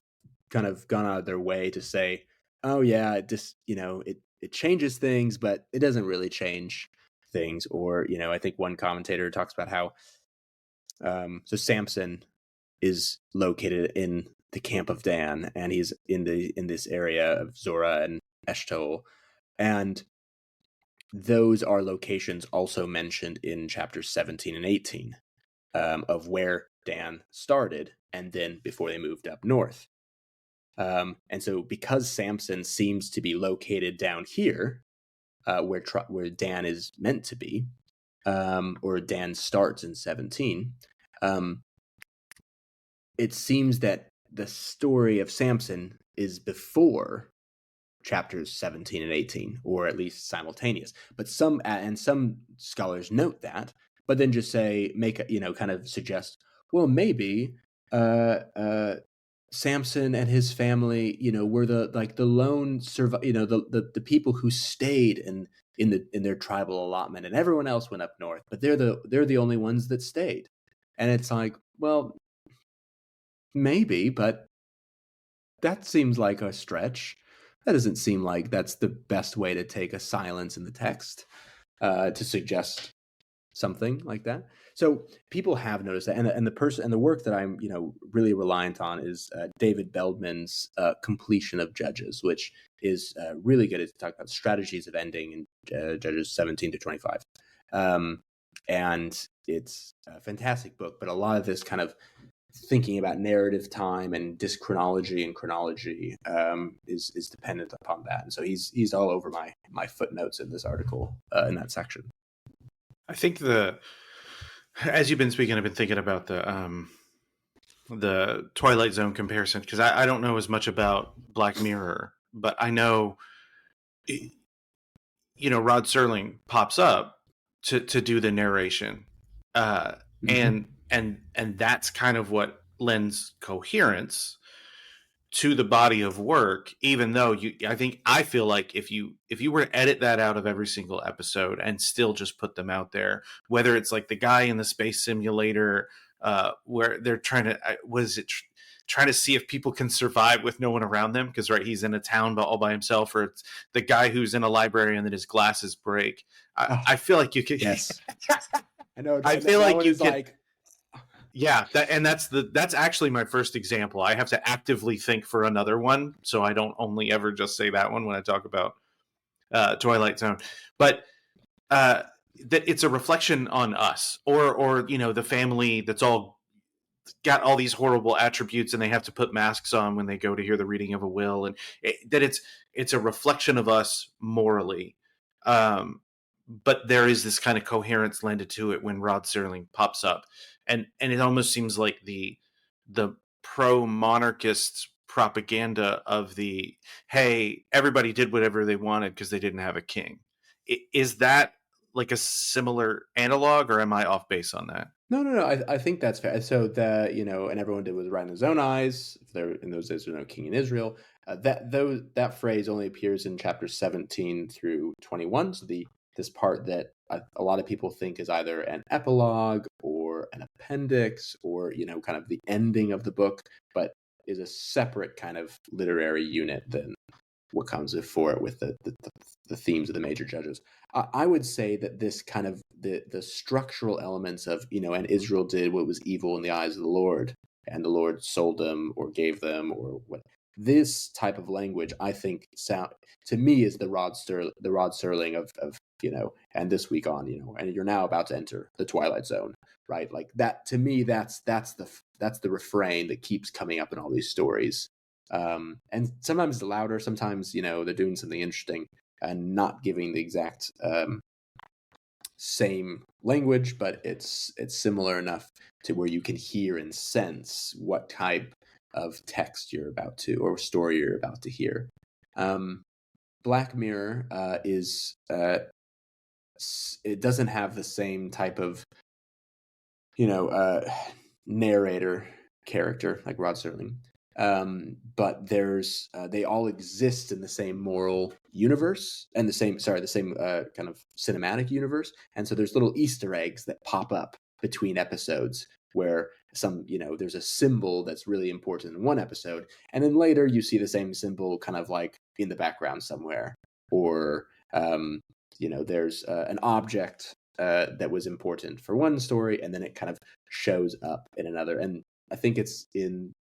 kind of gone out of their way to say, oh yeah, it just, it changes things, but it doesn't really change things. Or, I think one commentator talks about how, so Samson is located in the camp of Dan, and he's in this area of Zorah and Eshtaol, and those are locations also mentioned in chapters 17 and 18 of where Dan started, and then before they moved up north. And so because Samson seems to be located down here, where Dan is meant to be, or Dan starts in 17, it seems that the story of Samson is before chapters 17 and 18, or at least simultaneous. But some scholars note that, but then just kind of suggest, well, maybe Samson and his family, were the lone the people who stayed in their tribal allotment, and everyone else went up north, but they're the only ones that stayed. And it's like, well, maybe, but that seems like a stretch. That doesn't seem like that's the best way to take a silence in the text to suggest something like that. So people have noticed that, and the work that I'm really reliant on is David Feldman's completion of Judges, which is really good. It's talking about strategies of ending in Judges 17 to 25, and it's a fantastic book. But a lot of this kind of thinking about narrative time and dischronology and chronology is dependent upon that. And so he's all over my footnotes in this article in that section. I think as you've been speaking, I've been thinking about the Twilight Zone comparison, because I don't know as much about Black Mirror, but I know, Rod Serling pops up to do the narration, and that's kind of what lends coherence to the body of work. Even though I feel like if you were to edit that out of every single episode and still just put them out there, whether it's like the guy in the space simulator where they're trying to trying to see if people can survive with no one around them, because he's in a town all by himself, or it's the guy who's in a library and then his glasses break. I feel like you could. Yes. I know. I feel like you could. Yeah, that's actually my first example. I have to actively think for another one, so I don't only ever just say that one when I talk about Twilight Zone. But that it's a reflection on us, or the family that's all got all these horrible attributes, and they have to put masks on when they go to hear the reading of a will, and that it's a reflection of us morally. But there is this kind of coherence lended to it when Rod Serling pops up. And it almost seems like the pro-monarchist propaganda of the, hey, everybody did whatever they wanted because they didn't have a king. Is that like a similar analog, or am I off base on that? No. I think that's fair. So and everyone did was right in his own eyes. In those days, there was no king in Israel. That phrase only appears in chapters 17 through 21. So this part that a lot of people think is either an epilogue or an appendix, or kind of the ending of the book, but is a separate kind of literary unit than what comes before it with the themes of the major judges. I would say that this kind of the structural elements of and Israel did what was evil in the eyes of the Lord, and the Lord sold them or gave them or what. This type of language, I think, to me is the Rod Serling of and this week on, and you're now about to enter the Twilight Zone, right? Like that, to me, that's the refrain that keeps coming up in all these stories. And sometimes it's louder, sometimes, they're doing something interesting and not giving the exact same language, but it's similar enough to where you can hear and sense what type of text you're about to, or story you're about to hear. Black Mirror is it doesn't have the same type of narrator character like Rod Serling, but there's they all exist in the same moral universe and the same kind of cinematic universe, and so there's little Easter eggs that pop up between episodes where there's a symbol that's really important in one episode, and then later you see the same symbol kind of like in the background somewhere, or there's an object that was important for one story, and then it kind of shows up in another. And I think it's in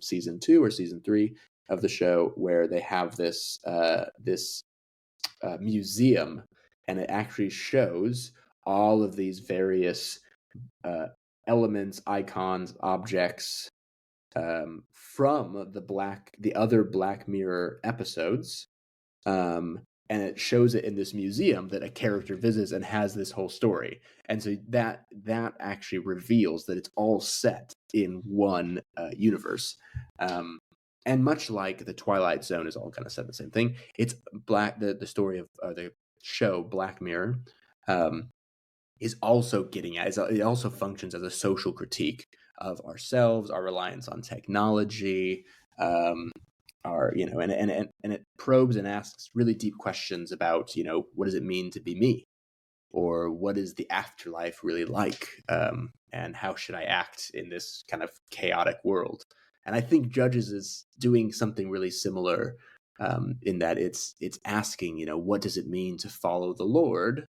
season 2 or season 3 of the show where they have this museum, and it actually shows all of these various elements, icons, objects from the other Black Mirror episodes, and it shows it in this museum that a character visits and has this whole story. And so that actually reveals that it's all set in one universe. And much like the Twilight Zone is all kind of said the same thing, it's the story of the show Black Mirror is also getting at, it also functions as a social critique of ourselves, our reliance on technology, and it probes and asks really deep questions about, what does it mean to be me? Or what is the afterlife really like? And how should I act in this kind of chaotic world? And I think Judges is doing something really similar in that it's asking, what does it mean to follow the Lord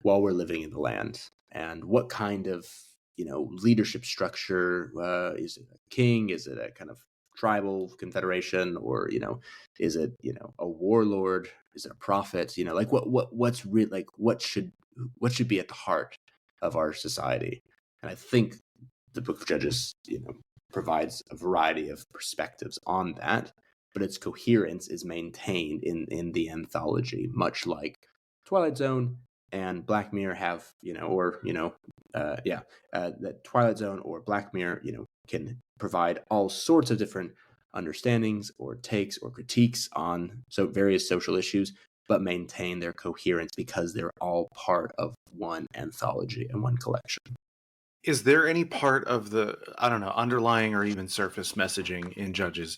while we're living in the land? and what kind of leadership structure, is it a king, is it a kind of tribal confederation, or is it a warlord, is it a prophet, like what's real, like what should be at the heart of our society. And I think the Book of Judges provides a variety of perspectives on that, but its coherence is maintained in the anthology, much like Twilight Zone and Black Mirror have, that Twilight Zone or Black Mirror, can provide all sorts of different understandings or takes or critiques on various social issues, but maintain their coherence because they're all part of one anthology and one collection. Is there any part of the, I don't know, underlying or even surface messaging in Judges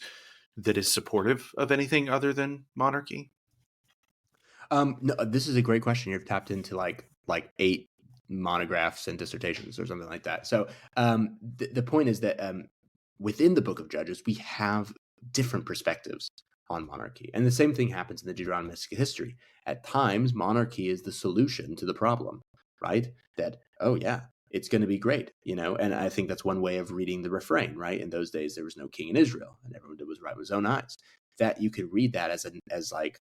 that is supportive of anything other than monarchy? No, this is a great question. You've tapped into like 8 monographs and dissertations or something like that. So the point is that within the Book of Judges, we have different perspectives on monarchy. And the same thing happens in the Deuteronomistic history. At times, monarchy is the solution to the problem, right? That, oh yeah, it's going to be great, and I think that's one way of reading the refrain, right? In those days, there was no king in Israel, and everyone did was right with his own eyes. That you could read that as like,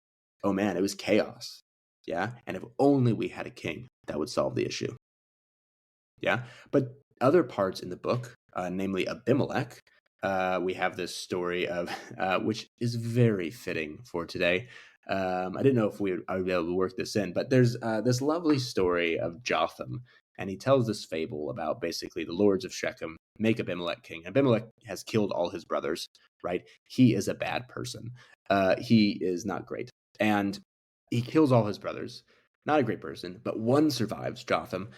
oh man, it was chaos, yeah? And if only we had a king, that would solve the issue, yeah? But other parts in the book, namely Abimelech, we have this story of, which is very fitting for today. I didn't know if I would be able to work this in, but there's this lovely story of Jotham, and he tells this fable about basically the lords of Shechem make Abimelech king. Abimelech has killed all his brothers, right? He is a bad person. He is not great. And he kills all his brothers. Not a great person, but one survives, Jotham.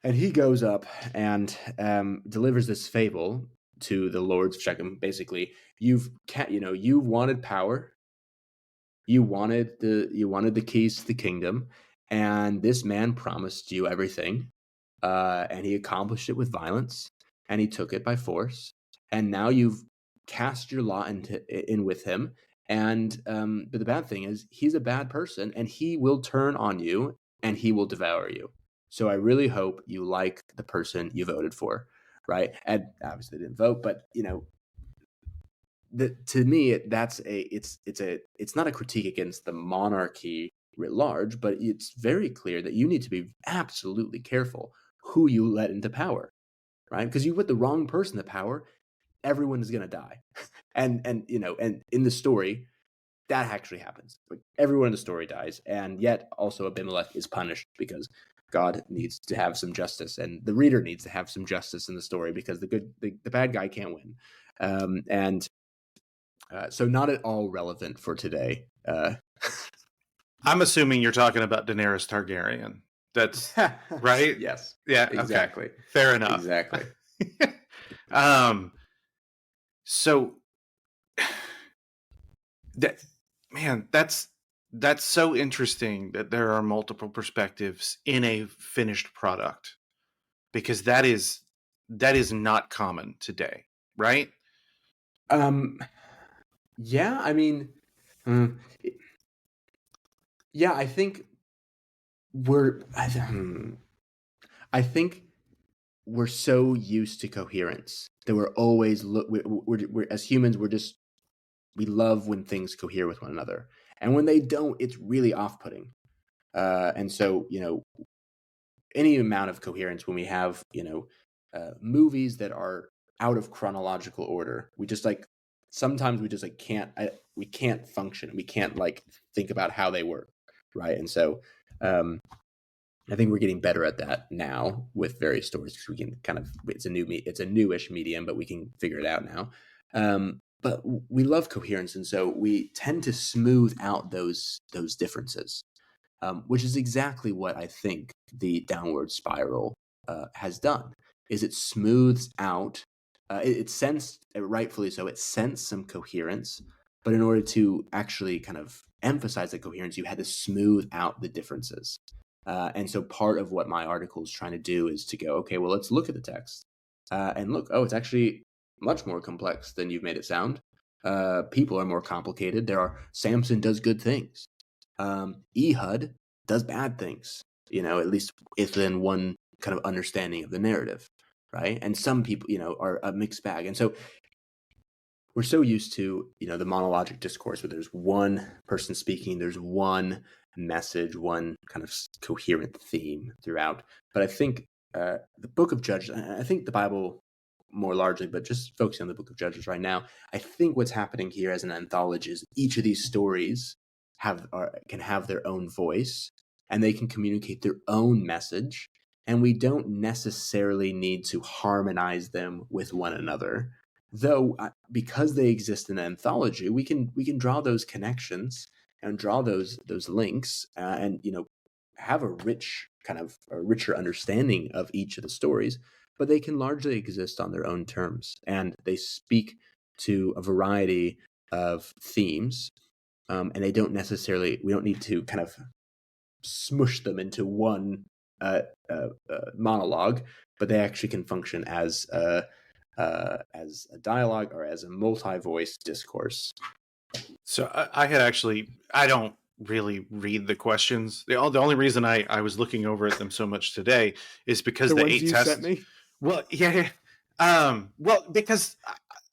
And he goes up and delivers this fable to the lords of Shechem. Basically, you wanted power, you wanted the keys to the kingdom, and this man promised you everything, and he accomplished it with violence, and he took it by force, and now you've cast your lot in with him. And but the bad thing is, he's a bad person, and he will turn on you, and he will devour you. So I really hope you like the person you voted for, right? And obviously they didn't vote, but to me, it's not a critique against the monarchy writ large, but it's very clear that you need to be absolutely careful who you let into power, right? Because you put the wrong person to power, everyone is going to die. and in the story, that actually happens. Like, everyone in the story dies, and yet also Abimelech is punished because God needs to have some justice, and the reader needs to have some justice in the story because the bad guy can't win. So not at all relevant for today. I'm assuming you're talking about Daenerys Targaryen. That's right? Yes. Yeah, exactly. Okay. Fair enough. Exactly. So that's so interesting that there are multiple perspectives in a finished product, because that is not common today, right? Yeah, I mean, yeah, I think I think we're so used to coherence that we're always we're as humans, we love when things cohere with one another, and when they don't, it's really off-putting. And so any amount of coherence, when we have movies that are out of chronological order, we just sometimes we just we can't function, we can't think about how they work, right? And so I think we're getting better at that now with various stories, because we can it's a newish medium, but we can figure it out now. But we love coherence, and so we tend to smooth out those differences, which is exactly what I think the Downward Spiral has done. Is it smooths out? It sensed, rightfully so, it sensed some coherence, but in order to actually kind of emphasize the coherence, you had to smooth out the differences. And so part of what my article is trying to do is to go, okay, well, let's look at the text and look, oh, it's actually much more complex than you've made it sound. People are more complicated. Samson does good things. Ehud does bad things, at least within one kind of understanding of the narrative, right? And some people, are a mixed bag. And so we're so used to, the monologic discourse where there's one person speaking, there's one message, one kind of coherent theme throughout. But I think the book of Judges, I think the Bible more largely, but just focusing on the book of Judges right now, I think what's happening here as an anthology is each of these stories can have their own voice, and they can communicate their own message, and we don't necessarily need to harmonize them with one another. Though, because they exist in an anthology, we can draw those connections and draw those links, and have a richer understanding of each of the stories. But they can largely exist on their own terms, and they speak to a variety of themes, and we don't need to kind of smush them into one monologue, but they actually can function as a dialogue or as a multi-voice discourse. So I don't really read the questions. The only reason I was looking over at them so much today is because the 8 tests sent me? Well, yeah. Because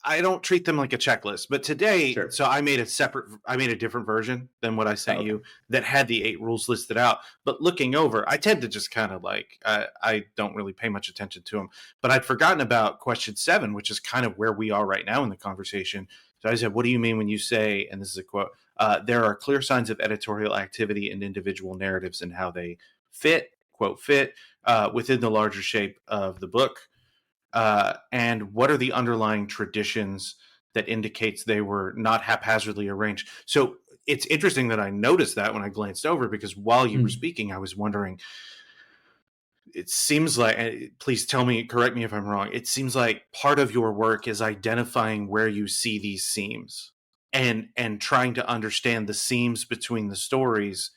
I don't treat them like a checklist, but today, Sure. So I made a different version than what I sent you that had the 8 rules listed out. But looking over, I tend to just kind of I don't really pay much attention to them. But I'd forgotten about question 7, which is kind of where we are right now in the conversation. So I said, what do you mean when you say, and this is a quote, there are clear signs of editorial activity in individual narratives and how they fit, quote, fit within the larger shape of the book. And what are the underlying traditions that indicates they were not haphazardly arranged? So it's interesting that I noticed that when I glanced over, because while you were speaking, I was wondering, it seems like, please correct me if I'm wrong, it seems like part of your work is identifying where you see these seams and trying to understand the seams between the stories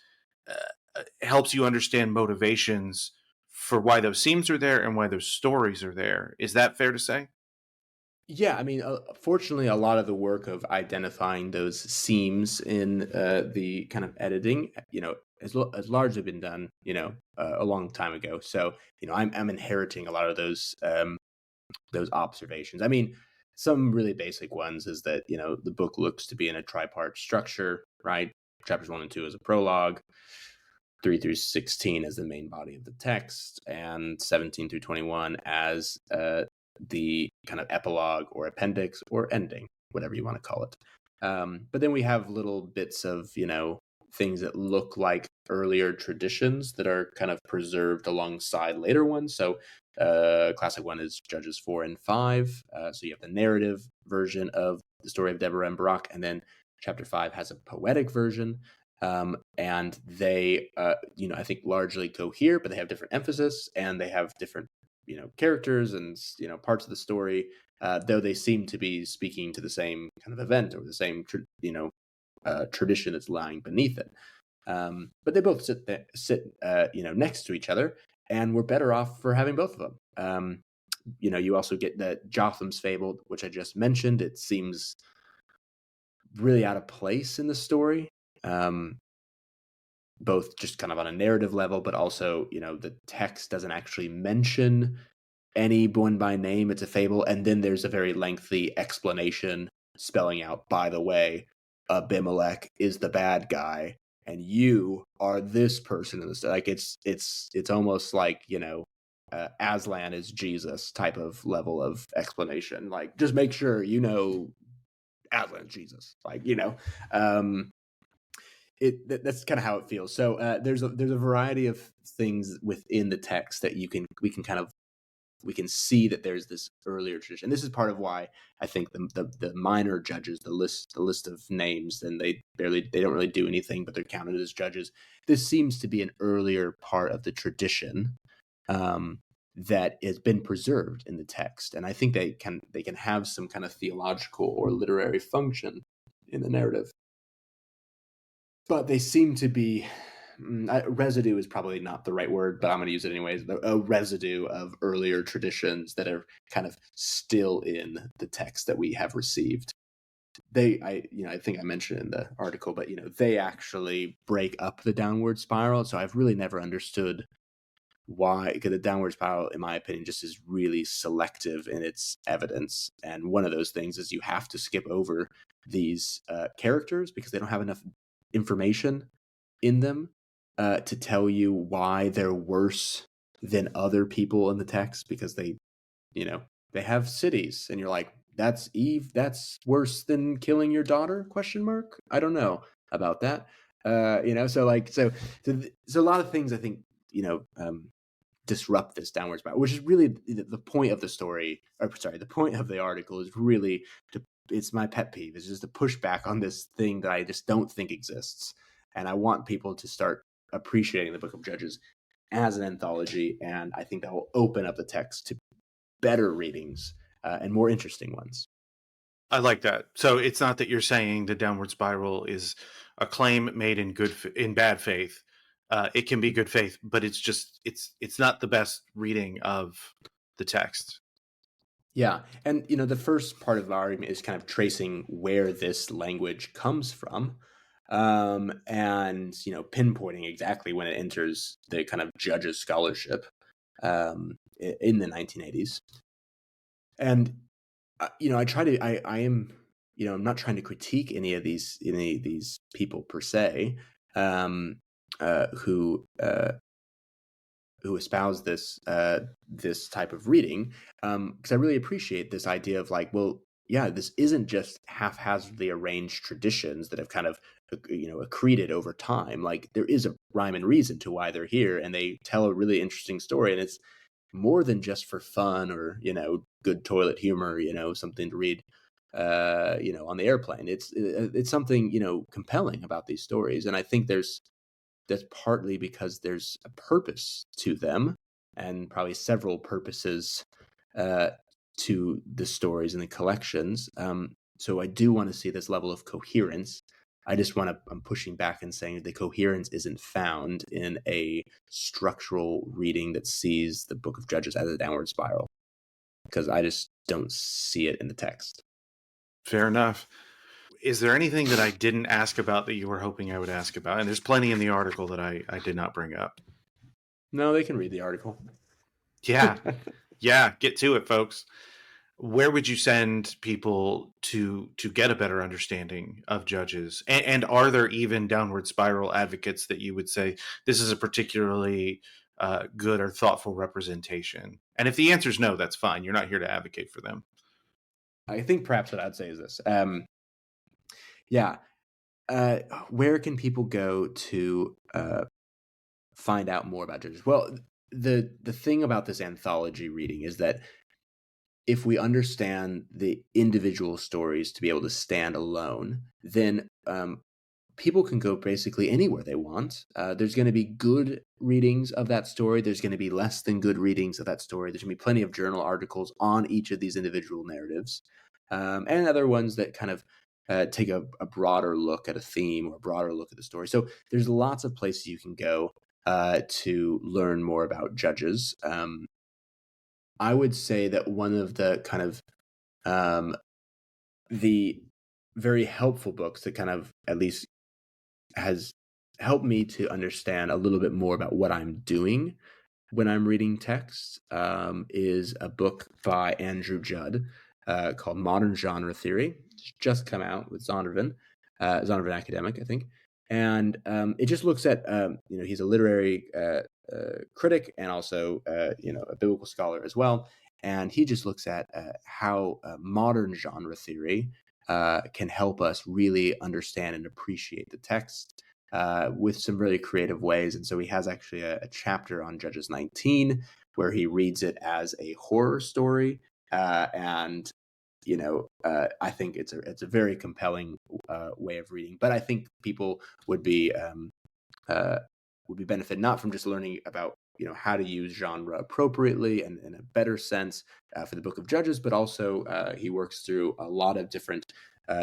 helps you understand motivations for why those seams are there and why those stories are there. Is that fair to say? Yeah, I mean, fortunately, a lot of the work of identifying those seams in the kind of editing, has largely been done, a long time ago. So, I'm inheriting a lot of those observations. I mean, some really basic ones is that the book looks to be in a tripart structure, right? Chapters 1 and 2 as a prologue, 3 through 16 as the main body of the text, and 17 through 21 as the kind of epilogue or appendix or ending, whatever you want to call it. But then we have little bits of, things that look like earlier traditions that are kind of preserved alongside later ones. So classic one is Judges 4 and 5. So you have the narrative version of the story of Deborah and Barak, and then chapter 5 has a poetic version. And they, I think largely cohere, but they have different emphasis and they have different, characters and, parts of the story, though they seem to be speaking to the same kind of event or the same, tradition that's lying beneath it. But they both sit next to each other, and we're better off for having both of them. You also get that Jotham's fable, which I just mentioned. It seems really out of place in the story. Both just kind of on a narrative level, but also, the text doesn't actually mention anyone by name. It's a fable. And then there's a very lengthy explanation spelling out, by the way, Abimelech is the bad guy and you are this person in this. Like it's almost like, Aslan is Jesus type of level of explanation. Like, just make sure, Aslan is Jesus. Like, that's kind of how it feels. So there's a variety of things within the text that we can see that there's this earlier tradition. This is part of why I think the minor judges, the list of names, and they don't really do anything, but they're counted as judges. This seems to be an earlier part of the tradition that has been preserved in the text, and I think they can have some kind of theological or literary function in the narrative. But they seem to be residue is probably not the right word, but I'm going to use it anyways. A residue of earlier traditions that are kind of still in the text that we have received. I think I mentioned in the article, but they actually break up the downward spiral. So I've really never understood why, because the Downward Spiral, in my opinion, just is really selective in its evidence. And one of those things is you have to skip over these characters because they don't have enough information in them to tell you why they're worse than other people in the text, because they have cities, and you're like, that's Eve, that's worse than killing your daughter, question mark. I don't know about that. So a lot of things, I think, disrupt this downward spiral, which is really the point of the story, or sorry, the point of the article is really it's my pet peeve, is just to push back on this thing that I just don't think exists. And I want people to start appreciating the Book of Judges as an anthology, and I think that will open up the text to better readings and more interesting ones. I like that. So it's not that you're saying the Downward Spiral is a claim made in bad faith. It can be good faith, but it's not the best reading of the text. Yeah, and the first part of the argument is kind of tracing where this language comes from, and pinpointing exactly when it enters the kind of judges' scholarship in the 1980s. And I try to. I am. I'm not trying to critique any of these people per se, who espouse this type of reading, because I really appreciate this idea of like, well, yeah, this isn't just haphazardly arranged traditions that have kind of accreted over time. Like, there is a rhyme and reason to why they're here, and they tell a really interesting story, and it's more than just for fun or good toilet humor, something to read on the airplane. It's something compelling about these stories, and I think that's partly because there's a purpose to them, and probably several purposes to the stories and the collections. So I do want to see this level of coherence. I'm pushing back and saying the coherence isn't found in a structural reading that sees the Book of Judges as a downward spiral, because I just don't see it in the text. Fair enough. Is there anything that I didn't ask about that you were hoping I would ask about? And there's plenty in the article that I did not bring up. No, they can read the article. Yeah. Yeah. Get to it, folks. Where would you send people to get a better understanding of Judges? And are there even downward spiral advocates that you would say this is a particularly good or thoughtful representation? And if the answer is no, that's fine. You're not here to advocate for them. I think perhaps what I'd say is this. Where can people go to find out more about Judges? Well, the thing about this anthology reading is that if we understand the individual stories to be able to stand alone, then people can go basically anywhere they want. There's going to be good readings of that story. There's going to be less than good readings of that story. There's going to be plenty of journal articles on each of these individual narratives, and other ones that kind of take a broader look at a theme or a broader look at the story. So there's lots of places you can go to learn more about Judges. I would say that one of the kind of the very helpful books that kind of at least has helped me to understand a little bit more about what I'm doing when I'm reading text is a book by Andrew Judd called Modern Genre Theory. It's just come out with Zondervan Academic, I think. And it just looks at, he's a literary critic and also, a biblical scholar as well. And he just looks at how modern genre theory can help us really understand and appreciate the text with some really creative ways. And so he has actually a chapter on Judges 19 where he reads it as a horror story. I think it's a very compelling way of reading. But I think people would be benefit not from just learning about how to use genre appropriately and in a better sense for the Book of Judges, but also he works through a lot of different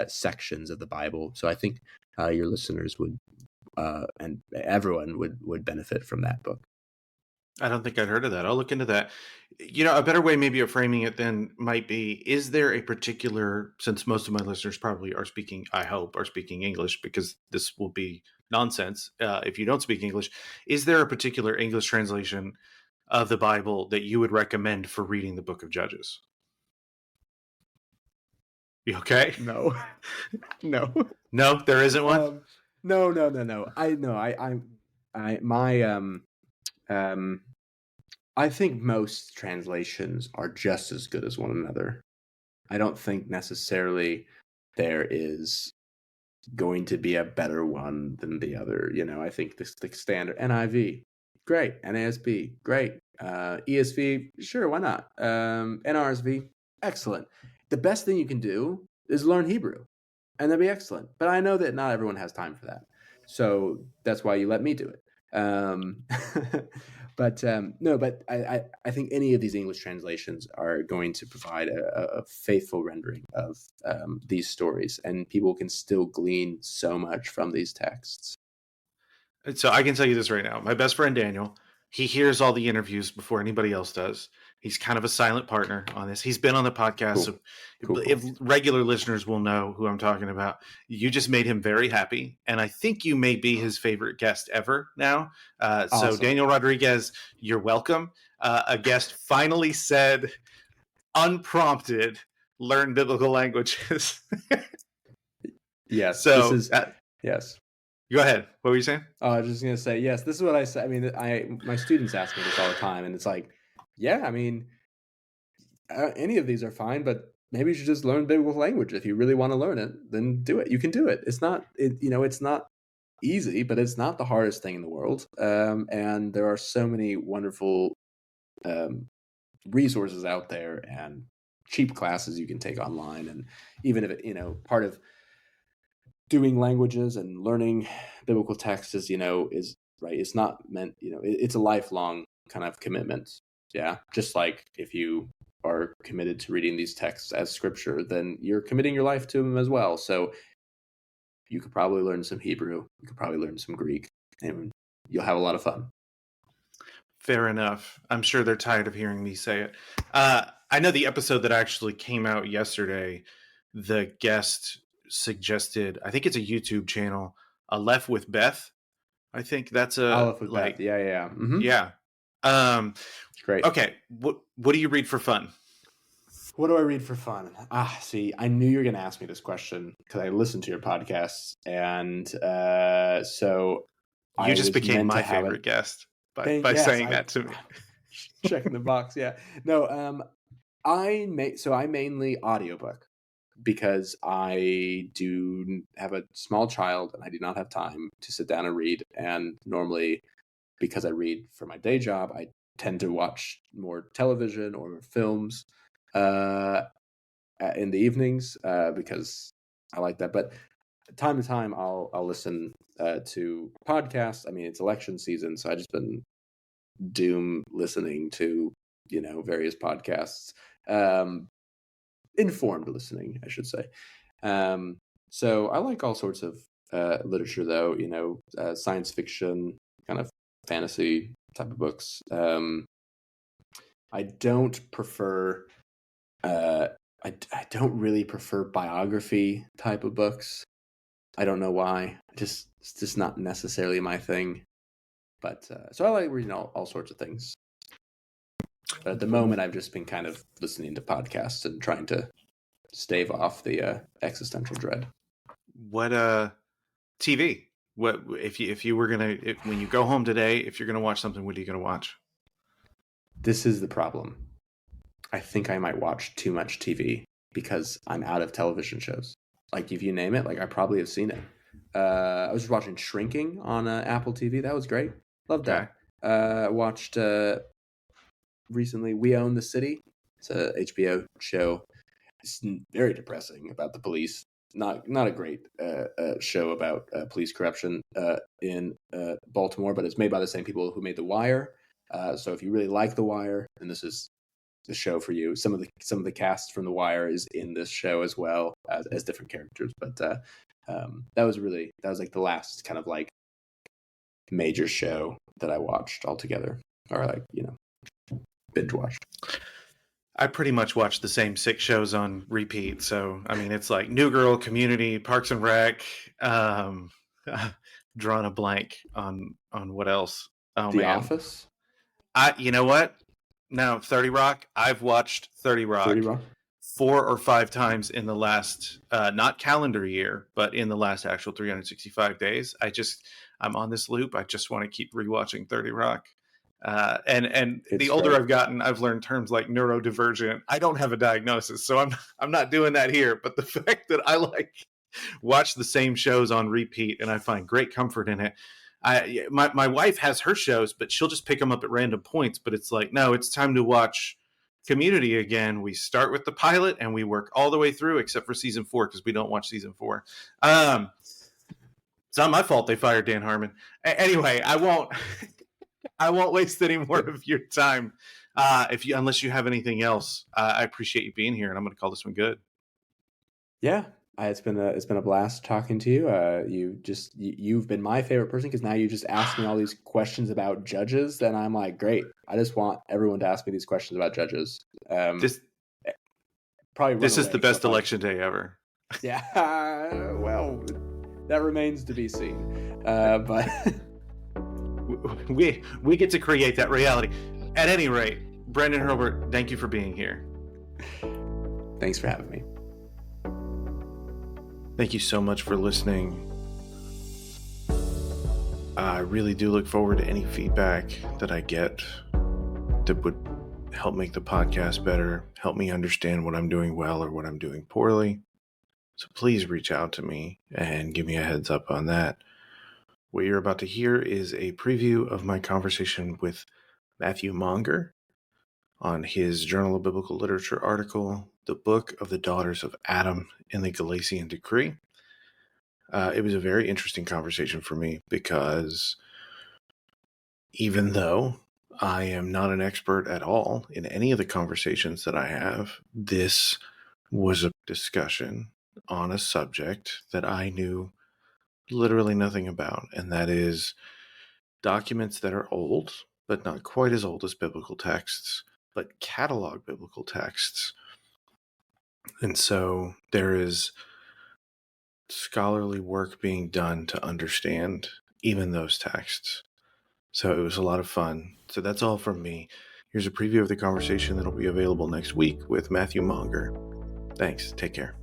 sections of the Bible. So I think your listeners would and everyone would benefit from that book. I don't think I'd heard of that. I'll look into that. A better way maybe of framing it then might be, is there a particular, since most of my listeners probably are speaking English, because this will be nonsense if you don't speak English, is there a particular English translation of the Bible that you would recommend for reading the book of Judges? You okay? No, no, No, there isn't one. no. I think most translations are just as good as one another. I don't think necessarily there is going to be a better one than the other. I think the standard NIV, great. NASB, great. ESV, sure, why not? NRSV, excellent. The best thing you can do is learn Hebrew, and that'd be excellent. But I know that not everyone has time for that, so that's why you let me do it. But I think any of these English translations are going to provide a faithful rendering of these stories, and people can still glean so much from these texts. So I can tell you this right now. My best friend Daniel, he hears all the interviews before anybody else does. He's kind of a silent partner on this. He's been on the podcast. Cool. So Cool. if regular listeners will know who I'm talking about, you just made him very happy. And I think you may be his favorite guest ever now. Awesome. So Daniel Rodriguez, you're welcome. A guest finally said, unprompted, learn biblical languages. Yes. So this is yes. Go ahead. What were you saying? Oh, I was just gonna say yes. This is what I say. I mean, my students ask me this all the time, and it's like, yeah, I mean, any of these are fine, but maybe you should just learn biblical language. If you really want to learn it, then do it. You can do it. It's not easy, but it's not the hardest thing in the world. And there are so many wonderful resources out there and cheap classes you can take online. And even if it, part of doing languages and learning biblical texts is right. It's not meant, it's a lifelong kind of commitment. Yeah. Just like if you are committed to reading these texts as scripture, then you're committing your life to them as well. So you could probably learn some Hebrew, you could probably learn some Greek, and you'll have a lot of fun. Fair enough. I'm sure they're tired of hearing me say it. I know the episode that actually came out yesterday, the guest suggested, I think it's a YouTube channel, Aleph with Beth. I think that's Aleph with Beth. Yeah. Mm-hmm. Yeah. Great. Okay. What do you read for fun? What do I read for fun? See, I knew you were going to ask me this question because I listened to your podcasts, and so you just became my favorite guest by saying that to me. Checking the box, yeah. No, I mainly audiobook because I do have a small child and I do not have time to sit down and read. And normally, because I read for my day job, I tend to watch more television or films in the evenings because I like that. But time to time, I'll listen to podcasts. I mean, it's election season, so I just been doom listening to various podcasts. Informed listening, I should say. So I like all sorts of literature, though. Science fiction, kind of fantasy type of books. I don't prefer. I don't really prefer biography type of books. I don't know why. It's just not necessarily my thing. But so I like reading all sorts of things. But at the moment, I've just been kind of listening to podcasts and trying to stave off the existential dread. What TV? What if you were when you go home today, if you're gonna watch something, what are you gonna watch? This is the problem. I think I might watch too much TV because I'm out of television shows. Like if you name it, like I probably have seen it. I was watching Shrinking on Apple TV. That was great. Loved that. I watched recently We Own the City. It's a HBO show. It's very depressing about the police. Not a great show about police corruption in Baltimore, but it's made by the same people who made The Wire. So if you really like The Wire, then this is the show for you. Some of the cast from The Wire is in this show as well as different characters. But that was like the last kind of like major show that I watched altogether, or like binge watched. I pretty much watch the same 6 shows on repeat. So, I mean, it's like New Girl, Community, Parks and Rec, drawn a blank on what else. Oh, The Office? You know what? No, 30 Rock. I've watched 30 Rock 30 Rock? 4 or 5 times in the last, not calendar year, but in the last actual 365 days. I'm on this loop. I just want to keep rewatching 30 Rock. And It's the older great. I've gotten, I've learned terms like neurodivergent. I don't have a diagnosis, so I'm not doing that here. But the fact that I watch the same shows on repeat and I find great comfort in it. My wife has her shows, but she'll just pick them up at random points. But it's like, no, it's time to watch Community again. We start with the pilot and we work all the way through, except for season 4 because we don't watch season 4. It's not my fault they fired Dan Harmon. Anyway, I won't waste any more of your time. Unless you have anything else, I appreciate you being here, and I'm going to call this one good. Yeah, it's been a blast talking to you. You've been my favorite person because now you just asked me all these questions about judges, and I'm like, great. I just want everyone to ask me these questions about judges. This is the best election day ever. Yeah, well, that remains to be seen. But we get to create that reality. At any rate, Brendan Hurlbert, thank you for being here. Thanks for having me. Thank you so much for listening. I really do look forward to any feedback that I get that would help make the podcast better, help me understand what I'm doing well or what I'm doing poorly. So please reach out to me and give me a heads up on that. What you're about to hear is a preview of my conversation with Matthew Monger on his Journal of Biblical Literature article, The Book of the Daughters of Adam in the Galatian Decree. It was a very interesting conversation for me because even though I am not an expert at all in any of the conversations that I have, this was a discussion on a subject that I knew literally nothing about, and that is documents that are old, but not quite as old as biblical texts, but catalog biblical texts. And so there is scholarly work being done to understand even those texts. So it was a lot of fun. So that's all from me. Here's a preview of the conversation that'll be available next week with Matthew Monger. Thanks. Take care.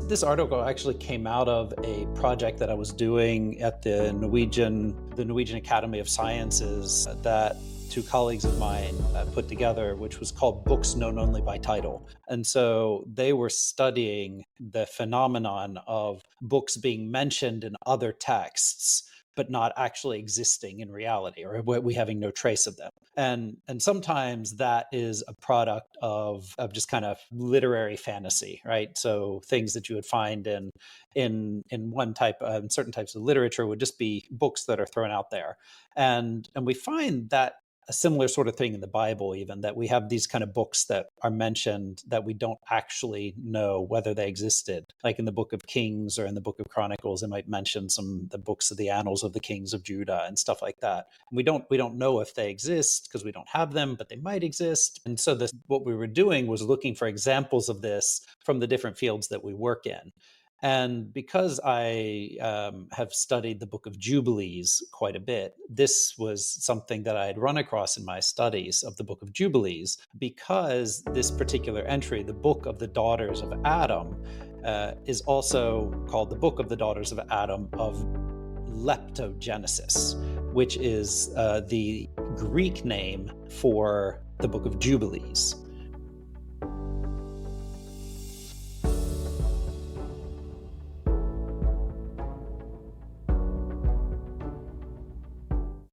This article actually came out of a project that I was doing at the Norwegian Academy of Sciences that 2 colleagues of mine put together, which was called Books Known Only by Title. And so they were studying the phenomenon of books being mentioned in other texts, but not actually existing in reality, or we having no trace of them. And sometimes that is a product of just kind of literary fantasy, right? So things that you would find in certain types of literature would just be books that are thrown out there. And we find that a similar sort of thing in the Bible, even, that we have these kind of books that are mentioned that we don't actually know whether they existed. Like in the book of Kings or in the book of Chronicles, it might mention the books of the annals of the kings of Judah and stuff like that. And we don't know if they exist because we don't have them, but they might exist. And so what we were doing was looking for examples of this from the different fields that we work in. And because I have studied the Book of Jubilees quite a bit, this was something that I had run across in my studies of the Book of Jubilees, because this particular entry, the Book of the Daughters of Adam, is also called the Book of the Daughters of Adam of Leptogenesis, which is the Greek name for the Book of Jubilees.